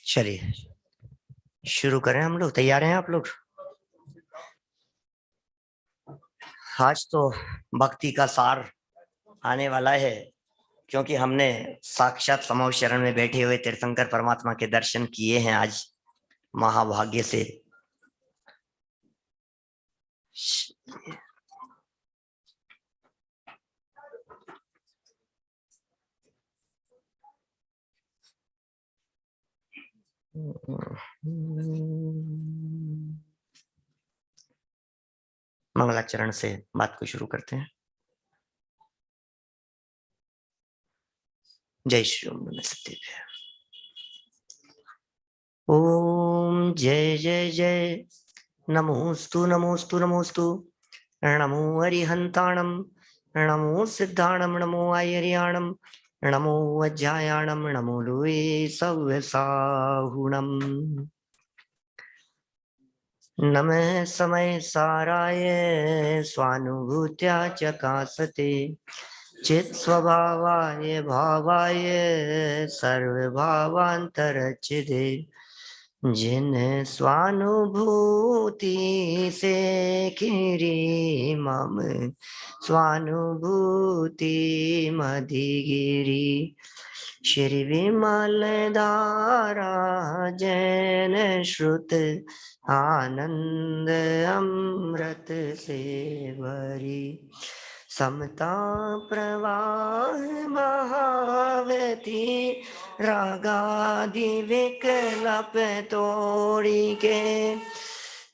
चलिए शुरू करें। हम लोग तैयार हैं? आप लोग? आज तो भक्ति का सार आने वाला है, क्योंकि हमने साक्षात समो शरण में बैठे हुए तीर्थंकर परमात्मा के दर्शन किए हैं आज महाभाग्य से। मंगलाचरण से बात को शुरू करते हैं। जय श्री ओम सत्य। ओम जय जय जय। नमोस्तु नमोस्तु नमोस्तु। नमो हरिहंताणम, नमो सिद्धाणम, नमो आयर्याणम, नमो वज्रायाणम, नमो लुए सव्यसाहुणम। नमः समय साराय स्वानुभूत्या चकासते चित् स्वभावाय भावाय सर्वभावांतरचिदे। जिन स्वानुभूति से खिरी मम स्वानुभूति मधिगिरी। श्री विमल धारा जैन श्रुत आनंद अमृत से भरी। समता प्रवाह महावती रागादि विकल्प तोड़ी के।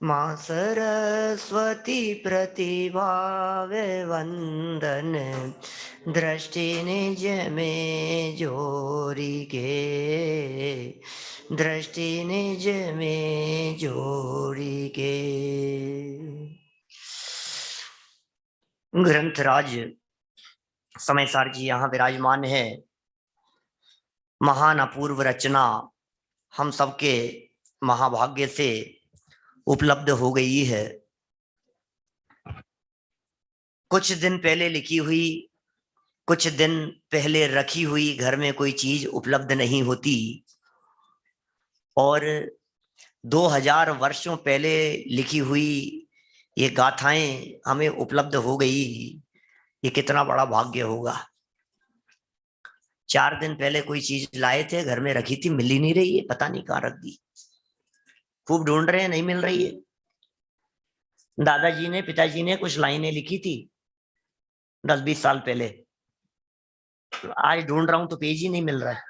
माँ सरस्वती प्रतिभा वंदन दृष्टि निज में जोरी के। दृष्टि निज में जोड़ी के। ग्रंथराज समयसार जी यहाँ विराजमान है। महान अपूर्व रचना हम सबके महाभाग्य से उपलब्ध हो गई है। कुछ दिन पहले लिखी हुई, कुछ दिन पहले रखी हुई घर में कोई चीज उपलब्ध नहीं होती, और 2000 वर्षों पहले लिखी हुई ये गाथाएं हमें उपलब्ध हो गई। ये कितना बड़ा भाग्य होगा। 4 दिन पहले कोई चीज लाए थे, घर में रखी थी, मिल ही नहीं रही है, पता नहीं कहाँ रख दी। खूब ढूंढ रहे हैं, नहीं मिल रही है। दादाजी ने, पिताजी ने कुछ लाइनें लिखी थी 10-20 साल पहले, आज ढूंढ रहा हूं तो पेज ही नहीं मिल रहा है।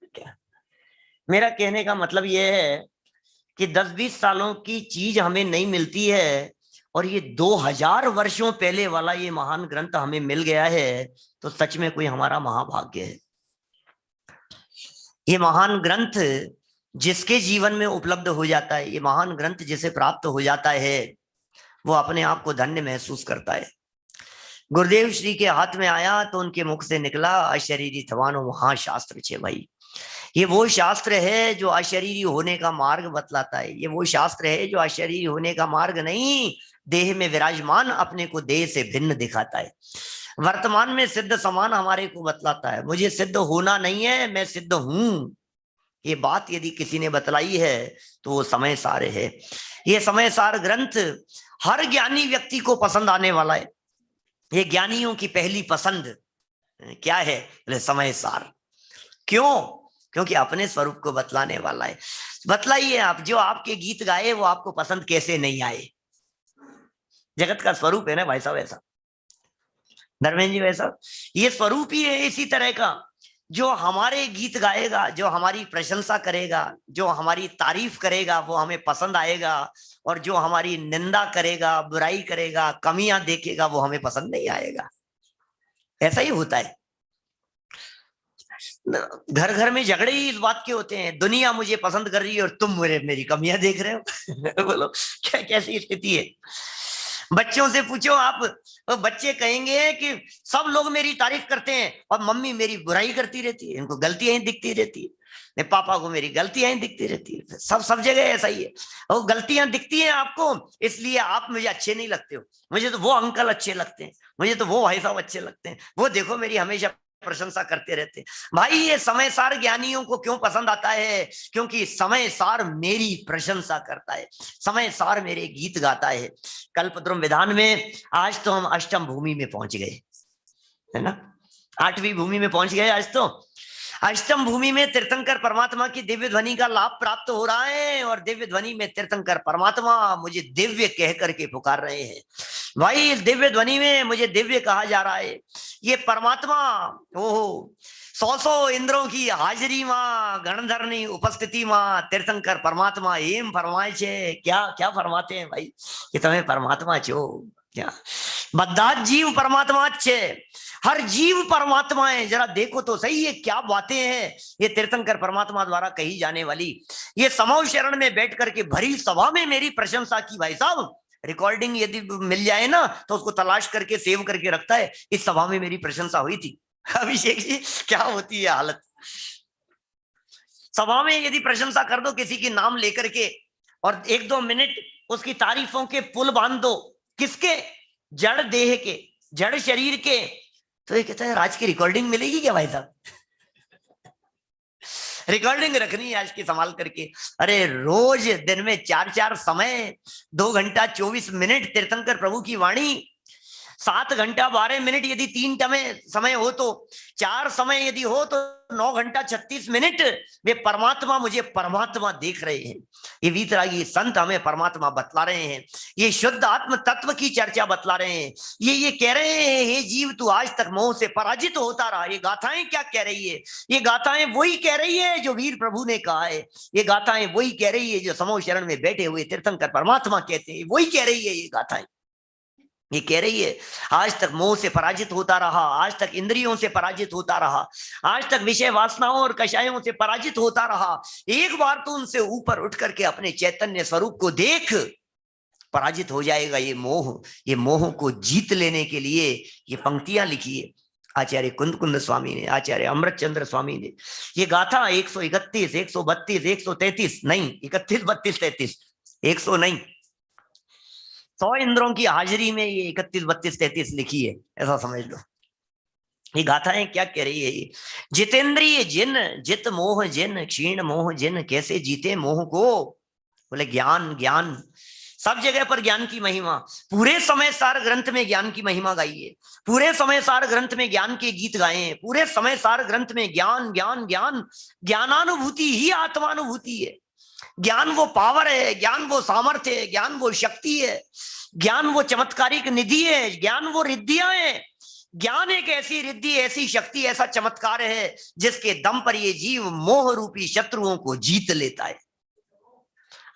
क्या मेरा कहने का मतलब यह है कि 10-20 सालों की चीज हमें नहीं मिलती है, और ये 2000 वर्षों पहले वाला ये महान ग्रंथ हमें मिल गया है, तो सच में कोई हमारा महाभाग्य है। ये महान ग्रंथ जिसके जीवन में उपलब्ध हो जाता है, ये महान ग्रंथ जिसे प्राप्त हो जाता है, वो अपने आप को धन्य महसूस करता है। गुरुदेव श्री के हाथ में आया तो उनके मुख से निकला अशरीरी थवानो महाशास्त्र छे भाई। ये वो शास्त्र है जो अशरीरी होने का मार्ग बतलाता है। ये वो शास्त्र है जो अशरीरी होने का मार्ग नहीं, देह में विराजमान अपने को देह से भिन्न दिखाता है। वर्तमान में सिद्ध समान हमारे को बतलाता है। मुझे सिद्ध होना नहीं है, मैं सिद्ध हूं। ये बात यदि किसी ने बतलाई है तो वो समय सार है। ये समय सार ग्रंथ हर ज्ञानी व्यक्ति को पसंद आने वाला है। ये ज्ञानियों की पहली पसंद क्या है? समय सार। क्यों? क्योंकि अपने स्वरूप को बतलाने वाला है। बतलाइए आप, जो आपके गीत गाए वो आपको पसंद कैसे नहीं आए? जगत का स्वरूप है ना भाई साहब ऐसा, धर्मेंद्र जी वैसा। ये स्वरूप ही है इसी तरह का। जो हमारे गीत गाएगा, जो हमारी प्रशंसा करेगा, जो हमारी तारीफ करेगा, वो हमें पसंद आएगा, और जो हमारी निंदा करेगा, बुराई करेगा, कमियां देखेगा, वो हमें पसंद नहीं आएगा। ऐसा ही होता है। घर घर में झगड़े ही इस बात के होते हैं, दुनिया मुझे पसंद कर रही है और तुम मेरी कमियां देख रहे हो। बोलो क्या कैसी स्थिति है? बच्चों से पूछो आप, तो बच्चे कहेंगे कि सब लोग मेरी तारीफ करते हैं और मम्मी मेरी बुराई करती रहती है, इनको गलतियां ही दिखती रहती है, पापा को मेरी गलतियां ही दिखती रहती है। सब जगह ऐसा ही है। और गलतियां दिखती हैं आपको, इसलिए आप मुझे अच्छे नहीं लगते हो। मुझे तो वो अंकल अच्छे लगते हैं, मुझे तो वो भाई साहब अच्छे लगते हैं, वो देखो मेरी हमेशा प्रशंसा करते रहते। भाई ये समय सार ज्ञानियों को क्यों पसंद आता है? क्योंकि समय सार मेरी प्रशंसा करता है, समय सार मेरे गीत गाता है। कल्पद्रुम विधान में आज तो हम अष्टम भूमि में पहुंच गए, है ना, 8वीं भूमि में पहुंच गए आज तो। अष्टम भूमि में तीर्थंकर परमात्मा की दिव्य ध्वनि का लाभ प्राप्त हो रहा है, और दिव्य ध्वनि में तीर्थंकर परमात्मा मुझे दिव्य कह करके पुकार रहे हैं। भाई इस दिव्य ध्वनि में मुझे दिव्य कहा जा रहा है। ये परमात्मा, ओहो, 100 इंद्रों की हाजिरी माँ, गणधरनी उपस्थिति माँ, तीर्थंकर परमात्मा एम फरमाए छे। क्या क्या फरमाते हैं भाई कि तुम्हें परमात्मा छो? क्या बद्धा जीव परमात्मा छे, हर जीव परमात्मा है। जरा देखो तो सही ये क्या बातें हैं, ये तीर्थंकर परमात्मा द्वारा कही जाने वाली। ये समूह शरण में बैठ करके भरी सभा में मेरी प्रशंसा की। भाई साहब रिकॉर्डिंग यदि मिल जाए ना तो उसको तलाश करके सेव करके रखता है, इस सभा में मेरी प्रशंसा हुई थी। अभिषेक जी क्या होती है हालत, सभा में यदि प्रशंसा कर दो किसी की नाम लेकर के और 1-2 मिनट उसकी तारीफों के पुल बांध दो, किसके? जड़ देह के, जड़ शरीर के, तो ये कहता है राज की रिकॉर्डिंग मिलेगी क्या भाई साहब? रिकॉर्डिंग रखनी है आज की संभाल करके। अरे रोज दिन में 4-4 समय, 2 घंटा 24 मिनट तीर्थंकर प्रभु की वाणी, 7 घंटा 12 मिनट यदि 3 समय हो तो 4 समय यदि हो तो 9 घंटा 36 मिनट वे परमात्मा मुझे परमात्मा देख रहे हैं। ये वीतरागी संत हमें परमात्मा बतला रहे हैं, ये शुद्ध आत्म तत्व की चर्चा बतला रहे हैं। ये कह रहे हैं हे जीव तू आज तक मोह से पराजित होता रहा। ये गाथाएं क्या कह रही है? ये गाथाएं वही कह रही है जो वीर प्रभु ने कहा है। ये गाथाएं वही कह रही है जो समूह शरण में बैठे हुए तीर्थंकर परमात्मा कहते हैं, वही कह रही है ये गाथाएं। ये कह रही है आज तक मोह से पराजित होता रहा, आज तक इंद्रियों से पराजित होता रहा, आज तक विषय वासनाओं और कषायों से पराजित होता रहा। एक बार तो उनसे ऊपर उठ करके अपने चैतन्य स्वरूप को देख, पराजित हो जाएगा ये मोह। ये मोह को जीत लेने के लिए ये पंक्तियां लिखी है आचार्य कुंद स्वामी ने, आचार्य अमृत चंद्र स्वामी ने। ये गाथा 131, 132, 133 नहीं, 31, 32, 33, 100 नहीं, 100 इंद्रों की हाजिरी में ये 31, 32, 33 लिखी है, ऐसा समझ लो। ये गाथाएं क्या कह रही है? ये जितेंद्रिय जिन जित मोह जिन, क्षीण मोह जिन, कैसे जीते मोह को? बोले ज्ञान ज्ञान, सब जगह पर ज्ञान की महिमा। पूरे समय सार ग्रंथ में ज्ञान की महिमा गाई है, पूरे समय सार ग्रंथ में ज्ञान के गीत गाए हैं, पूरे समय सार ग्रंथ में ज्ञान ज्ञान ज्ञान। ज्ञानानुभूति ही आत्मानुभूति है। ज्ञान वो पावर है, ज्ञान वो सामर्थ्य है, ज्ञान वो शक्ति है, ज्ञान वो चमत्कारिक निधि है, ज्ञान वो रिद्धियां है। ज्ञान एक ऐसी रिद्धि, ऐसी शक्ति, ऐसा चमत्कार है जिसके दम पर ये जीव मोह रूपी शत्रुओं को जीत लेता है।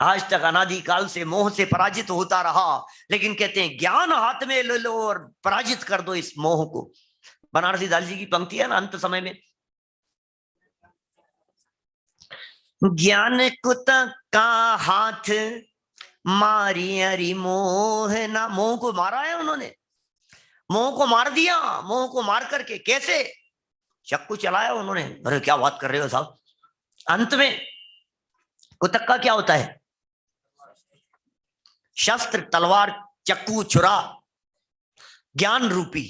आज तक अनादिकाल से मोह से पराजित होता रहा, लेकिन कहते हैं ज्ञान हाथ में ले लो और पराजित कर दो इस मोह को। बनारसी दास जी की पंक्ति है ना अंत समय में, ज्ञान कुत का हाथ मारी हरि मोह ना। मोह को मारा है उन्होंने, मोह को मार दिया। मोह को मार करके कैसे? चक्कू चलाया उन्होंने। अरे क्या बात कर रहे हो साहब? अंत में कुतक का क्या होता है? शस्त्र, तलवार, चक्कू, छुरा, ज्ञान रूपी।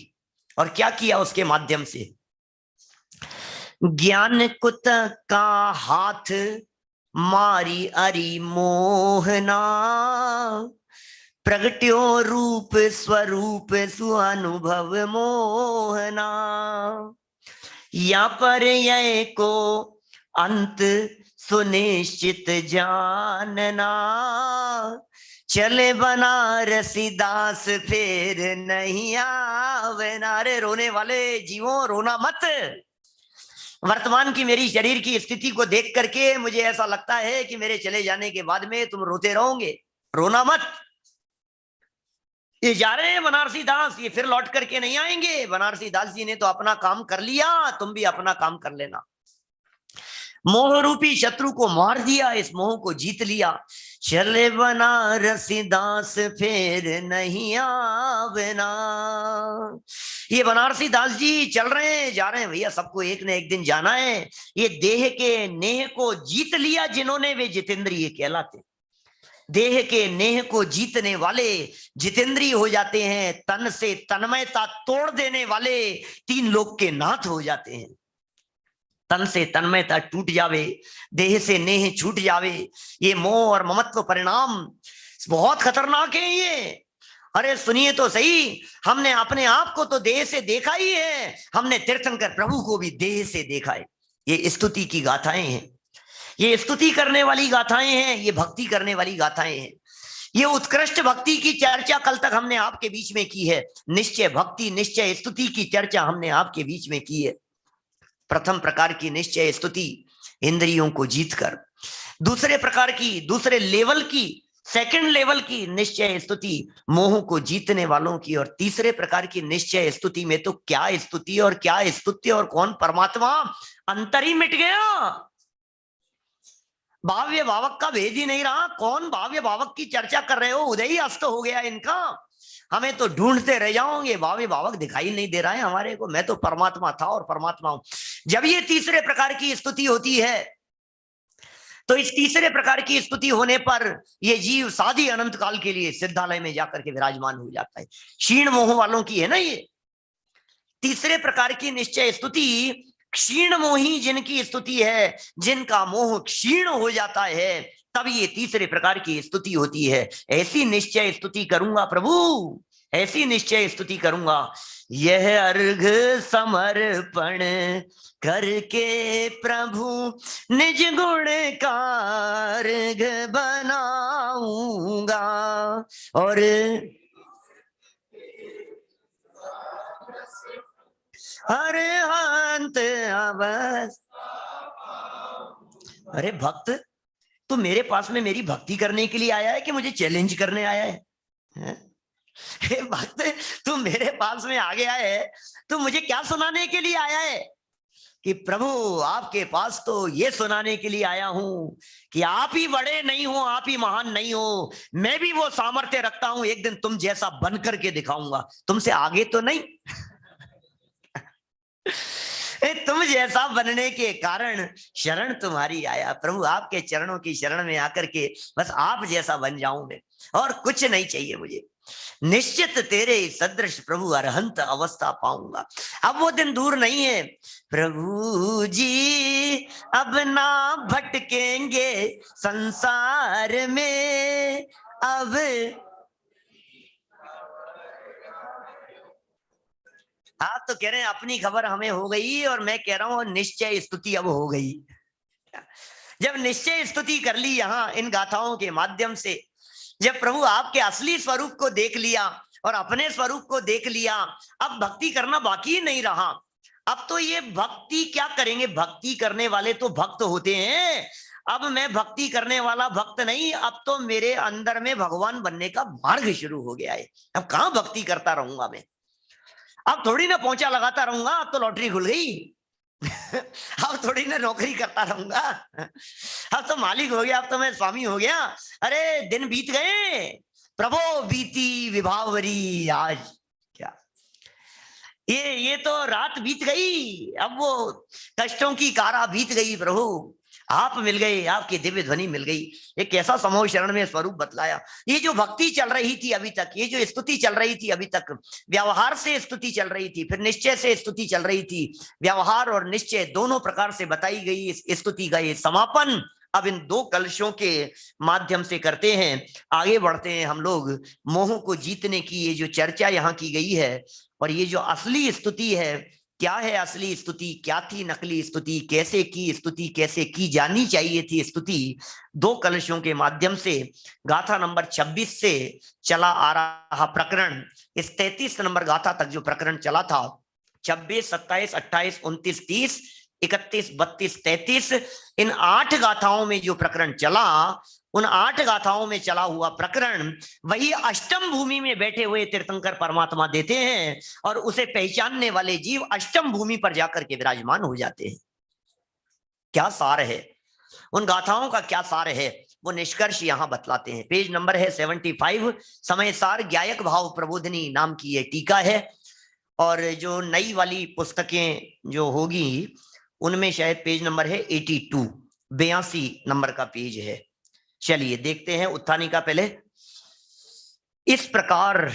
और क्या किया उसके माध्यम से? ज्ञान कुत का हाथ मारी अरि मोहना, प्रगट्यो रूप स्वरूप सुअनुभव मोहना। या पर यह को अंत सुनिश्चित जानना, चले बनारसी दास फिर नहीं आवना। रे रोने वाले जीवों रोना मत। वर्तमान की मेरी शरीर की स्थिति को देख करके मुझे ऐसा लगता है कि मेरे चले जाने के बाद में तुम रोते रहोगे। रोना मत। ये जा रहे हैं बनारसी दास, ये फिर लौट करके नहीं आएंगे। बनारसी दास जी ने तो अपना काम कर लिया, तुम भी अपना काम कर लेना। मोह रूपी शत्रु को मार दिया, इस मोह को जीत लिया। चले बनारसी दास फिर नहीं आवना। ये बनारसी दास जी चल रहे हैं, जा रहे हैं भैया, सबको एक न एक दिन जाना है। ये देह के नेह को जीत लिया जिन्होंने, वे जितेंद्रिय कहलाते। देह के नेह को जीतने वाले जितेंद्रिय हो जाते हैं, तन से तन्मयता तोड़ देने वाले तीन लोक के नाथ हो जाते हैं। तन से तन्मयता टूट जावे, देह से नेह छूट जावे, ये मोह और ममत्व परिणाम बहुत खतरनाक है ये। अरे सुनिए तो सही, हमने अपने आप को तो देह से देखा ही है, हमने तीर्थंकर प्रभु को भी देह से देखा है। ये स्तुति की गाथाएं हैं, ये स्तुति करने वाली गाथाएं हैं, ये भक्ति करने वाली गाथाएं हैं। ये उत्कृष्ट भक्ति की चर्चा कल तक हमने आपके बीच में की है। निश्चय भक्ति, निश्चय स्तुति की चर्चा हमने आपके बीच में की है। प्रथम प्रकार की निश्चय स्तुति इंद्रियों को जीतकर, दूसरे प्रकार की, दूसरे लेवल की, सेकंड लेवल की निश्चय स्तुति मोह को जीतने वालों की, और तीसरे प्रकार की निश्चय स्तुति में तो क्या स्तुति और क्या स्तुति और कौन परमात्मा, अंतर ही मिट गया। भाव्य भावक का भेद ही नहीं रहा। कौन भाव्य भावक की चर्चा कर रहे हो, उदय ही अस्त हो गया इनका। हमें तो ढूंढते रह जाओगे, भाव्य भावक दिखाई नहीं दे रहा है हमारे को। मैं तो परमात्मा था और परमात्मा हूं। जब ये तीसरे प्रकार की स्तुति होती है तो इस तीसरे प्रकार की स्तुति होने पर ये जीव साधी अनंत काल के लिए सिद्धालय में जाकर के विराजमान हो जाता है। क्षीण मोह वालों की है ना ये तीसरे प्रकार की निश्चय स्तुति। क्षीण मोही जिनकी स्तुति है, जिनका मोह क्षीण हो जाता है, तब ये तीसरे प्रकार की स्तुति होती है। ऐसी निश्चय स्तुति करूंगा प्रभु, ऐसी निश्चय स्तुति करूंगा। यह अर्घ समर्पण करके प्रभु निज गुण का अर्घ बनाऊंगा, और अरहंत अवस। अरे भक्त, तू मेरे पास में मेरी भक्ति करने के लिए आया है कि मुझे चैलेंज करने आया है? भक्त, तू मेरे पास में आ गया है, तू मुझे क्या सुनाने के लिए आया है? कि प्रभु आपके पास तो ये सुनाने के लिए आया हूं कि आप ही बड़े नहीं हो, आप ही महान नहीं हो, मैं भी वो सामर्थ्य रखता हूं, एक दिन तुम जैसा बन करके दिखाऊंगा, तुमसे आगे तो नहीं। तुम जैसा बनने के कारण शरण तुम्हारी आया प्रभु, आपके चरणों की शरण में आकर के बस आप जैसा बन जाऊं मैं, और कुछ नहीं चाहिए मुझे। निश्चित तेरे सदृश प्रभु अरहंत अवस्था पाऊंगा। अब वो दिन दूर नहीं है प्रभु जी, अब ना भटकेंगे संसार में, अब आप तो कह रहे हैं अपनी खबर हमें हो गई, और मैं कह रहा हूं निश्चय स्तुति अब हो गई। जब निश्चय स्तुति कर ली यहां इन गाथाओं के माध्यम से, जब प्रभु आपके असली स्वरूप को देख लिया और अपने स्वरूप को देख लिया, अब भक्ति करना बाकी नहीं रहा। अब तो ये भक्ति क्या करेंगे, भक्ति करने वाले तो भक्त होते हैं, अब मैं भक्ति करने वाला भक्त नहीं, अब तो मेरे अंदर में भगवान बनने का मार्ग शुरू हो गया है। अब कहां भक्ति करता रहूंगा मैं, अब थोड़ी ना पहुंचा लगाता रहूंगा, अब तो लॉटरी खुल गई। अब थोड़ी ना नौकरी करता रहूंगा, अब तो मालिक हो गया, अब तो मैं स्वामी हो गया। अरे दिन बीत गए प्रभो, बीती विभावरी आज क्या, ये तो रात बीत गई, अब वो कष्टों की कारा बीत गई प्रभु, आप मिल गए, आपकी दिव्य ध्वनि मिल गई। एक कैसा समूह शरण में स्वरूप बतलाया। ये जो भक्ति चल रही थी अभी तक, ये जो स्तुति चल रही थी अभी तक, व्यवहार से स्तुति चल रही थी, फिर निश्चय से स्तुति चल रही थी, व्यवहार और निश्चय दोनों प्रकार से बताई गई इस स्तुति का ये समापन अब इन दो कलशों के माध्यम से करते हैं। आगे बढ़ते हैं हम लोग। मोह को जीतने की ये जो चर्चा यहाँ की गई है, और ये जो असली स्तुति है, क्या है असली स्तुति, क्या थी नकली स्तुति, कैसे की स्तुति, कैसे की जानी चाहिए थी स्तुति, दो कलशों के माध्यम से गाथा नंबर 26 से चला आ रहा प्रकरण, इस 33 नंबर गाथा तक जो प्रकरण चला था, 26, 27, 28, 29, 30, 31, 32, 33, इन 8 गाथाओं में जो प्रकरण चला, उन 8 गाथाओं में चला हुआ प्रकरण वही अष्टम भूमि में बैठे हुए तीर्थंकर परमात्मा देते हैं, और उसे पहचानने वाले जीव अष्टम भूमि पर जाकर के विराजमान हो जाते हैं। क्या सार है उन गाथाओं का, क्या सार है, वो निष्कर्ष यहां बतलाते हैं। पेज नंबर है 75, समय सार ज्ञायक भाव प्रबोधनी नाम की ये टीका है, और जो नई वाली पुस्तकें जो होगी उनमें शायद पेज नंबर है 82, 82 नंबर का पेज है, चलिए देखते हैं उत्थानी का। पहले इस प्रकार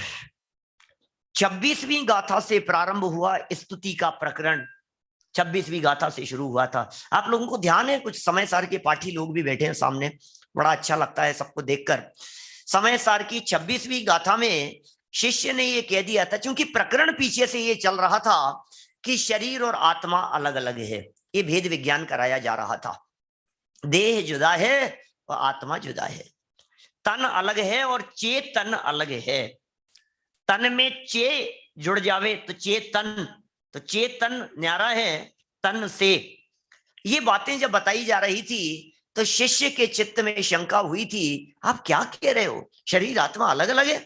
26वीं गाथा से प्रारंभ हुआ स्तुति का प्रकरण। 26वीं गाथा से शुरू हुआ था। आप लोगों को ध्यान है, कुछ समय सार के पाठी लोग भी बैठे हैं सामने, बड़ा अच्छा लगता है सबको देखकर। समय सार की 26वीं गाथा में शिष्य ने ये कह दिया था, क्योंकि प्रकरण पीछे से ये चल रहा था कि शरीर और आत्मा अलग अलग है, ये भेद विज्ञान कराया जा रहा था। देह जुदा है और आत्मा जुदा है, तन अलग है और चेतन अलग है। तन में चे जुड़ जावे तो चेतन, तो चेतन न्यारा है तन से। ये बातें जब बताई जा रही थी तो शिष्य के चित्त में शंका हुई थी, आप क्या कह रहे हो, शरीर आत्मा अलग अलग है?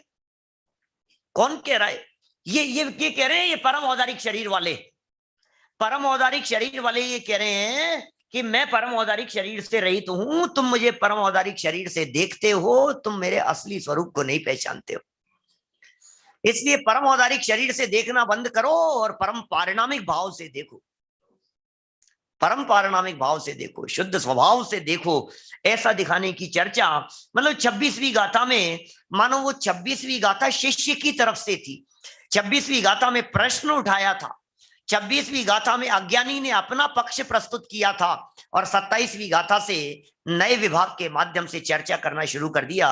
कौन कह रहा है? ये कह रहे हैं ये परम औदारिक शरीर वाले, परम औदारिक शरीर वाले ये कह रहे हैं कि मैं परम औदारिक शरीर से रहित हूं, तुम मुझे परम औदारिक शरीर से देखते हो, तुम मेरे असली स्वरूप को नहीं पहचानते हो। इसलिए परम औदारिक शरीर से देखना बंद करो और परम पारिणामिक भाव से देखो, परम पारिणामिक भाव से देखो, शुद्ध स्वभाव से देखो। ऐसा दिखाने की चर्चा, मतलब 26वीं गाथा में, मानो वो 26वीं गाथा शिष्य की तरफ से थी। 26वीं गाथा में प्रश्न उठाया था, 26वीं गाथा में अज्ञानी ने अपना पक्ष प्रस्तुत किया था, और 27वीं गाथा से नए विभाग के माध्यम से चर्चा करना शुरू कर दिया।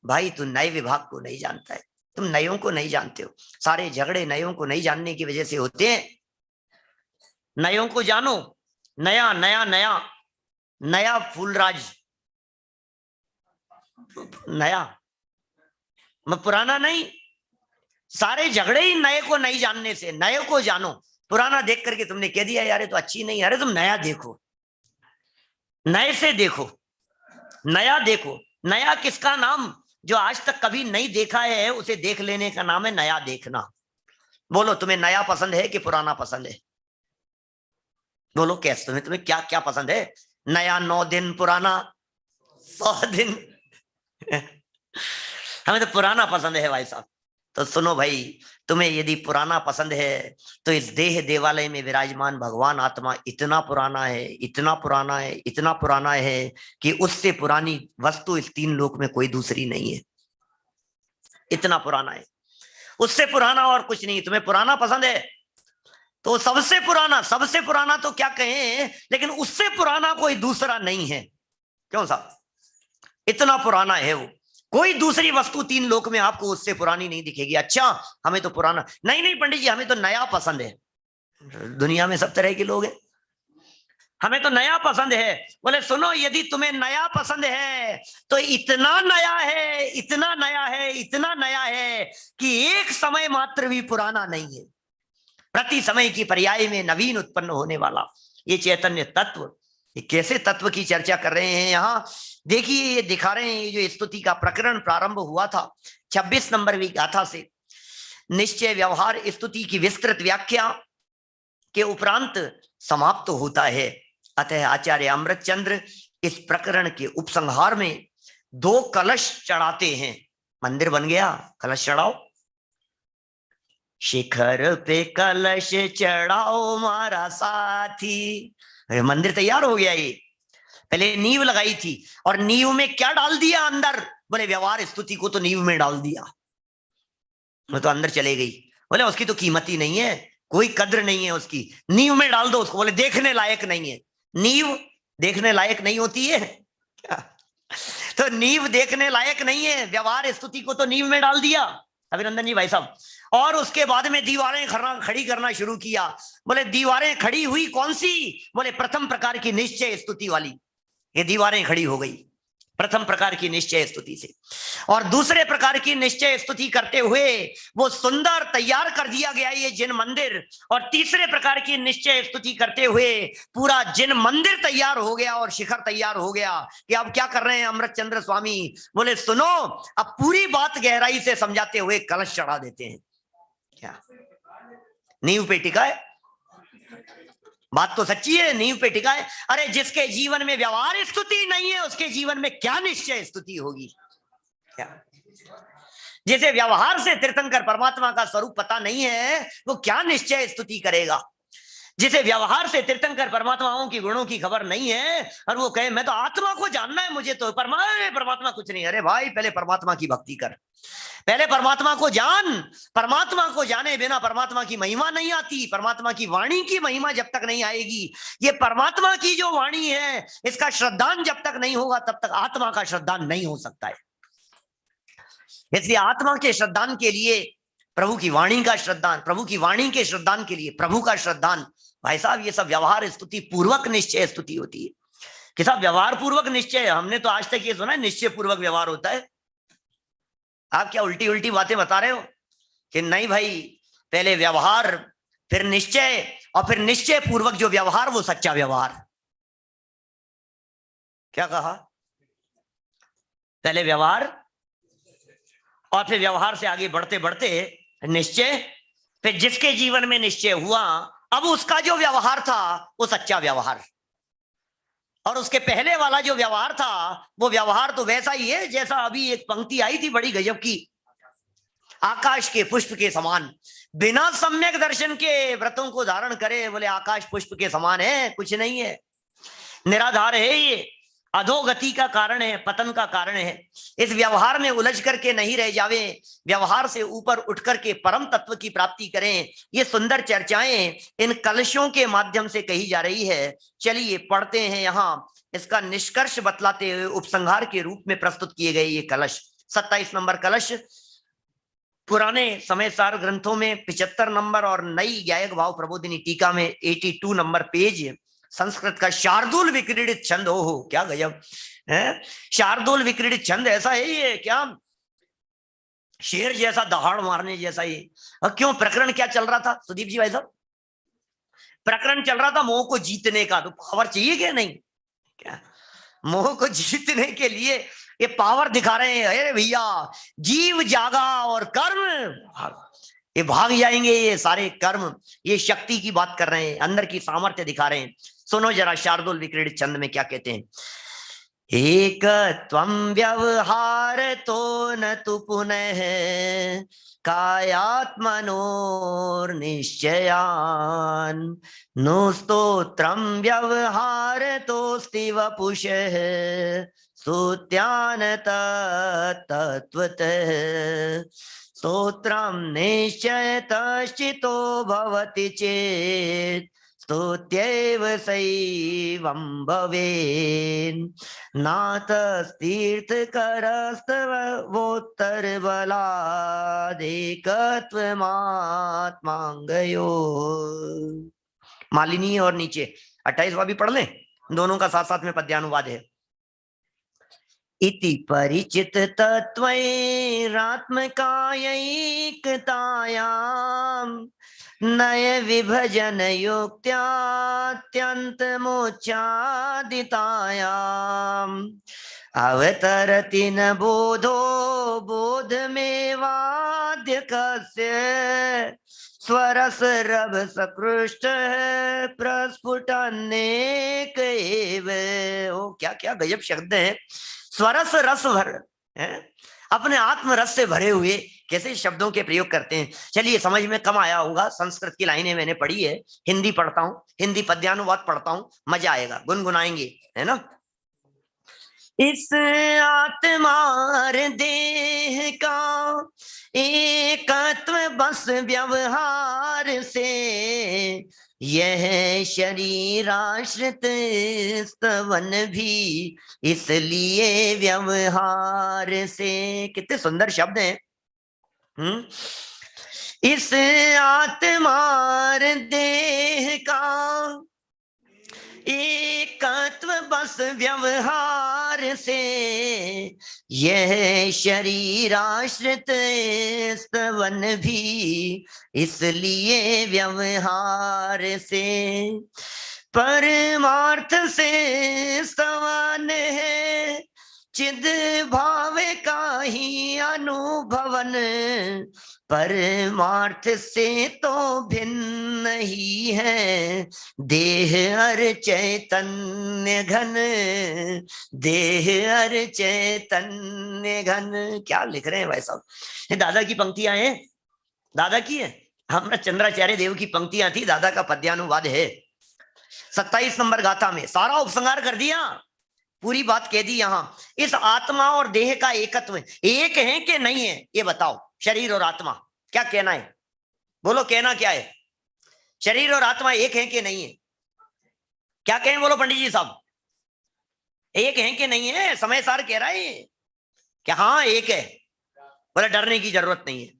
भाई तू नए विभाग को नहीं जानता है, तुम नयों को नहीं जानते हो। सारे झगड़े नयों को नहीं जानने की वजह से होते हैं। नयों को जानो, नया नया नया नया फूलराज, नया मैं पुराना नहीं। सारे झगड़े ही नए को नहीं जानने से। नए को जानो, पुराना देख करके तुमने कह दिया यार ये तो अच्छी नहीं, अरे तुम नया देखो, नए से देखो, नया देखो। नया किसका नाम? जो आज तक कभी नहीं देखा है उसे देख लेने का नाम है नया देखना। बोलो तुम्हें नया पसंद है कि पुराना पसंद है? बोलो कैसे, तुम्हें क्या क्या पसंद है? नया 9 दिन, पुराना 100 दिन? हमें तो पुराना पसंद है भाई साहब। तो सुनो भाई, तुम्हें यदि पुराना पसंद है तो इस देह देवालय में विराजमान भगवान आत्मा इतना पुराना है, इतना पुराना है, इतना पुराना है कि उससे पुरानी वस्तु इस 3 लोक में कोई दूसरी नहीं है। इतना पुराना है, उससे पुराना और कुछ नहीं। तुम्हें पुराना पसंद है तो सबसे पुराना, सबसे पुराना तो क्या कहें, लेकिन उससे पुराना कोई दूसरा नहीं है। क्यों साहब? इतना पुराना है वो, कोई दूसरी वस्तु 3 लोक में आपको उससे पुरानी नहीं दिखेगी। अच्छा हमें तो पुराना नहीं, नहीं पंडित जी हमें तो नया पसंद है। दुनिया में सब तरह के लोग हैं, हमें तो नया पसंद है। बोले सुनो, यदि तुम्हें नया पसंद है तो इतना नया है, इतना नया है, इतना नया है कि एक समय मात्र भी पुराना नहीं है। प्रति समय की पर्याय में नवीन उत्पन्न होने वाला ये चैतन्य तत्व, ये कैसे तत्व की चर्चा कर रहे हैं यहाँ देखिए। ये दिखा रहे हैं, ये जो स्तुति का प्रकरण प्रारंभ हुआ था 26 नंबरवीं गाथा से, निश्चय व्यवहार स्तुति की विस्तृत व्याख्या के उपरांत समाप्त होता है। अतः आचार्य अमृतचंद्र इस प्रकरण के उपसंहार में 2 कलश चढ़ाते हैं। मंदिर बन गया, कलश चढ़ाओ। शिखर पे कलश चढ़ाओ मारा साथी, मंदिर तैयार हो गया। ये पहले नींव लगाई थी, और नींव में क्या डाल दिया अंदर? बोले व्यवहार स्तुति को तो नींव में डाल दिया, वो तो अंदर चले गई। बोले उसकी तो कीमत ही नहीं है, कोई कद्र नहीं है उसकी, नींव में डाल दो उसको। बोले देखने लायक नहीं है। नींव देखने लायक नहीं होती है क्या? तो नींव देखने लायक नहीं है, व्यवहार स्तुति को तो नींव में डाल दिया अभिनंदन जी भाई साहब। और उसके बाद में दीवारें खड़ी करना शुरू किया। बोले दीवारें खड़ी हुई कौन सी? बोले प्रथम प्रकार की निश्चय स्तुति वाली, ये दीवारें खड़ी हो गई प्रथम प्रकार की निश्चय स्तुति से। और दूसरे प्रकार की निश्चय स्तुति करते हुए वो सुंदर तैयार कर दिया गया ये जिन मंदिर, और तीसरे प्रकार की निश्चय स्तुति करते हुए पूरा जिन मंदिर तैयार हो गया और शिखर तैयार हो गया। कि अब क्या कर रहे हैं अमृतचंद्र स्वामी? बोले सुनो, अब पूरी बात गहराई से समझाते हुए कलश चढ़ा देते हैं। क्या नींव पे टिका है? बात तो सच्ची है, नींव पे टिका है। अरे जिसके जीवन में व्यवहार स्तुति नहीं है उसके जीवन में क्या निश्चय स्तुति होगी? क्या जिसे व्यवहार से तीर्थंकर परमात्मा का स्वरूप पता नहीं है वो क्या निश्चय स्तुति करेगा? जिसे व्यवहार से तीर्थंकर परमात्माओं की गुणों की खबर नहीं है और वो कहे मैं तो आत्मा को जानना है, मुझे तो परमात्मा कुछ नहीं। अरे भाई पहले परमात्मा की भक्ति कर, पहले परमात्मा को जान। परमात्मा को जाने बिना परमात्मा की महिमा नहीं आती, परमात्मा की वाणी की महिमा जब तक नहीं आएगी, ये परमात्मा की जो वाणी है इसका श्रद्धान जब तक नहीं होगा तब तक आत्मा का श्रद्धान नहीं हो सकता है। इसलिए आत्मा के श्रद्धान के लिए प्रभु की वाणी का श्रद्धान, प्रभु की वाणी के श्रद्धान के लिए प्रभु का श्रद्धान। भाई साहब ये सब व्यवहार स्तुति पूर्वक निश्चय स्तुति होती है कि साहब व्यवहार पूर्वक निश्चय। हमने तो आज तक ये सुना है निश्चय पूर्वक व्यवहार होता है। आप क्या उल्टी उल्टी बातें बता रहे हो कि नहीं भाई, पहले व्यवहार फिर निश्चय और फिर निश्चय पूर्वक जो व्यवहार वो सच्चा व्यवहार। क्या कहा? पहले व्यवहार और फिर व्यवहार से आगे बढ़ते बढ़ते निश्चय, फिर जिसके जीवन में निश्चय हुआ अब उसका जो व्यवहार था वो सच्चा व्यवहार, और उसके पहले वाला जो व्यवहार था वो व्यवहार तो वैसा ही है जैसा अभी एक पंक्ति आई थी बड़ी गजब की, आकाश के पुष्प के समान। बिना सम्यक दर्शन के व्रतों को धारण करे, बोले आकाश पुष्प के समान है, कुछ नहीं है, निराधार है, ये अधोगति का कारण है, पतन का कारण है। इस व्यवहार में उलझ करके नहीं रह जावे, व्यवहार से ऊपर उठ करके परम तत्व की प्राप्ति करें। ये सुंदर चर्चाएं इन कलशों के माध्यम से कही जा रही है। चलिए पढ़ते हैं, यहाँ इसका निष्कर्ष बतलाते हुए उपसंहार के रूप में प्रस्तुत किए गए ये कलश। 27 नंबर कलश पुराने समय सार ग्रंथों में 75 नंबर और नई गायक भाव प्रबोधिनी टीका में 82 नंबर पेज, संस्कृत का शार्दुल विक्रीडित छंद। हो क्या गजब है, शार्दुल विक्रीडित छंद ऐसा है ये, क्या शेर जैसा दहाड़ मारने जैसा ये। और क्यों, प्रकरण क्या चल रहा था सुदीप जी भाई साहब? प्रकरण चल रहा था मोह को जीतने का। तो पावर चाहिए क्या? नहीं, क्या मोह को जीतने के लिए ये पावर दिखा रहे हैं। अरे भैया जीव जागा और कर्म ये भाग जाएंगे, ये सारे कर्म, ये शक्ति की बात कर रहे हैं, अंदर की सामर्थ्य दिखा रहे हैं। सुनो जरा शार्दुल विक्रीडित छंद में क्या कहते हैं। एक त्वं व्यवहार तो न तु पुनः कायात्मनोर्निश्चयान् नु स्तोत्रं व्यवहार तोस्ति वपुषः स्तुत्यान तत्त्वतः स्तोत्रं निश्चयतश्चितो भवति चेत् स्तुत्यैव सैवं भवेन् नातस्तीर्थकरस्तवोत्तरबलादेकत्वमात्मांगयो। मालिनी और नीचे 28वां भी पढ़ लें, दोनों का साथ साथ में पद्यानुवाद है। इति परिचित तत्वैरात्मकायैकतायां नय विभजन युक्त्यात्यंत मोक्षादितायाम् अवतरति न बोधो बोधमेवाद्य कस्य स्वरस रभ सकृष्ट प्रस्फुटन्नेक एव। ओ क्या क्या गजब शब्द है, स्वरस रस भर है, अपने आत्म रस से भरे हुए कैसे शब्दों के प्रयोग करते हैं। चलिए समझ में कम आया होगा, संस्कृत की लाइनें मैंने पढ़ी है, हिंदी पढ़ता हूँ, हिंदी पद्यानुवाद पढ़ता हूँ, मजा आएगा, गुनगुनाएंगे, है ना। इस आत्मार देह का एकत्व बस व्यवहार से यह शरीर आश्रित स्तवन भी इसलिए व्यवहार से। कितने सुंदर शब्द हैं। इस आत्मार देह का एकत्व बस व्यवहार से यह शरीर आश्रित स्तवन भी इसलिए व्यवहार से। परमार्थ से स्तवन है चिद भाव का ही अनुभवन, परमार्थ से तो भिन्न ही है देह और चैतन्य घन, देह और चैतन्य घन। क्या लिख रहे हैं भाई साहब, ये दादा की पंक्तियां हैं, दादा की है, हमारा चंद्राचार्य देव की पंक्तियां थी, दादा का पद्यानुवाद है 27 नंबर गाथा में, सारा उपसंहार कर दिया, पूरी बात कह दी। यहां इस आत्मा और देह का एकत्व एक है कि नहीं है, ये बताओ। शरीर और आत्मा क्या कहना है, बोलो कहना क्या है? शरीर और आत्मा एक है कि नहीं है? क्या कहें, बोलो पंडित जी साहब, एक है कि नहीं है? समय सार कह रहा है कि हाँ एक है, बोले डरने की जरूरत नहीं है।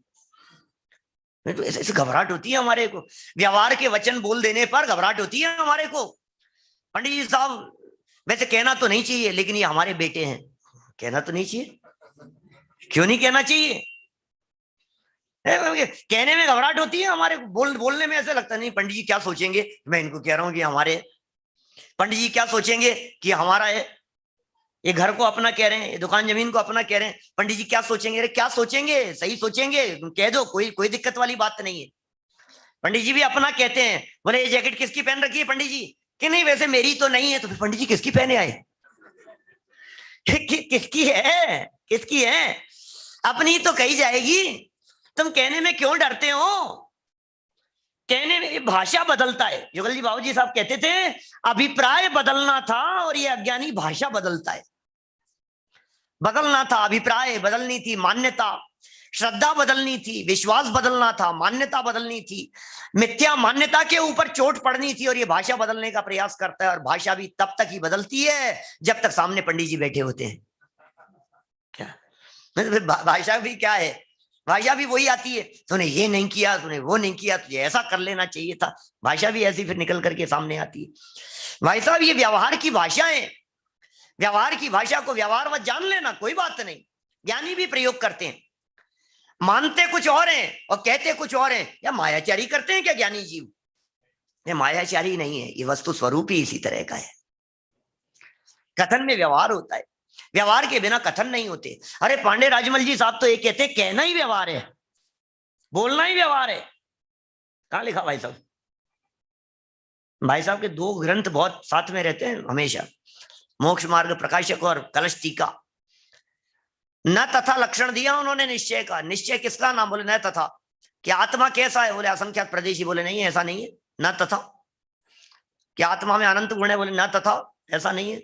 तो ऐसे घबराहट होती है हमारे को, व्यवहार के वचन बोल देने पर घबराहट होती है हमारे को। पंडित जी साहब वैसे कहना तो नहीं चाहिए, लेकिन ये हमारे बेटे हैं, कहना तो नहीं चाहिए। क्यों नहीं कहना चाहिए? कहने में घबराहट होती है हमारे को, बोलने में ऐसा लगता नहीं पंडित जी क्या सोचेंगे, मैं इनको कह रहा हूं कि हमारे, पंडित जी क्या सोचेंगे कि हमारा है, ये घर को अपना कह रहे हैं, ये दुकान जमीन को अपना कह रहे हैं, पंडित जी क्या सोचेंगे? अरे क्या सोचेंगे, सही सोचेंगे, कह दो, कोई कोई दिक्कत वाली बात नहीं है। पंडित जी भी अपना कहते हैं, बोले ये जैकेट किसकी पहन रखी है पंडित जी? कि नहीं वैसे मेरी तो नहीं है। तो फिर पंडित जी किसकी पहने आए? किसकी है, किसकी है? अपनी तो कही जाएगी, तुम कहने में क्यों डरते हो? कहने में भाषा बदलता है। जुगल जी बाबू जी साहब कहते थे अभिप्राय बदलना था और ये अज्ञानी भाषा बदलता है। बदलना था, अभिप्राय बदलनी थी, मान्यता श्रद्धा बदलनी थी, विश्वास बदलना था, मान्यता बदलनी थी, मिथ्या मान्यता के ऊपर चोट पड़नी थी, और ये भाषा बदलने का प्रयास करता है। और भाषा भी तब तक ही बदलती है जब तक सामने पंडित जी बैठे होते हैं। क्या भाषा भी क्या है, भाषा भी वही आती है, तूने ये नहीं किया, तूने वो नहीं किया, तुझे ऐसा कर लेना चाहिए था। भाषा भी ऐसी फिर निकल करके सामने आती है। भाई साहब ये व्यवहार की भाषा है, व्यवहार की भाषा को व्यवहार वत जान लेना, कोई बात नहीं। ज्ञानी भी प्रयोग करते हैं, मानते कुछ और हैं और कहते कुछ और हैं। या मायाचारी करते हैं क्या ज्ञानी जीव? ये मायाचारी नहीं है, ये वस्तु स्वरूप ही इसी तरह का है। कथन में व्यवहार होता है, व्यवहार के बिना कथन नहीं होते। अरे पांडे राजमल जी साहब तो ये कहते हैं कहना ही व्यवहार है, बोलना ही व्यवहार है। कहां लिखा भाई साहब? भाई साहब के दो ग्रंथ बहुत साथ में रहते हैं हमेशा, मोक्ष मार्ग प्रकाशक और कलश टीका। न तथा लक्षण दिया उन्होंने निश्चय का। निश्चय किसका नाम? बोले न तथा। कि आत्मा कैसा है? बोले असंख्यात प्रदेशी। बोले नहीं ऐसा नहीं है, न तथा। कि आत्मा में अनंत गुण है? बोले न तथा, ऐसा नहीं है।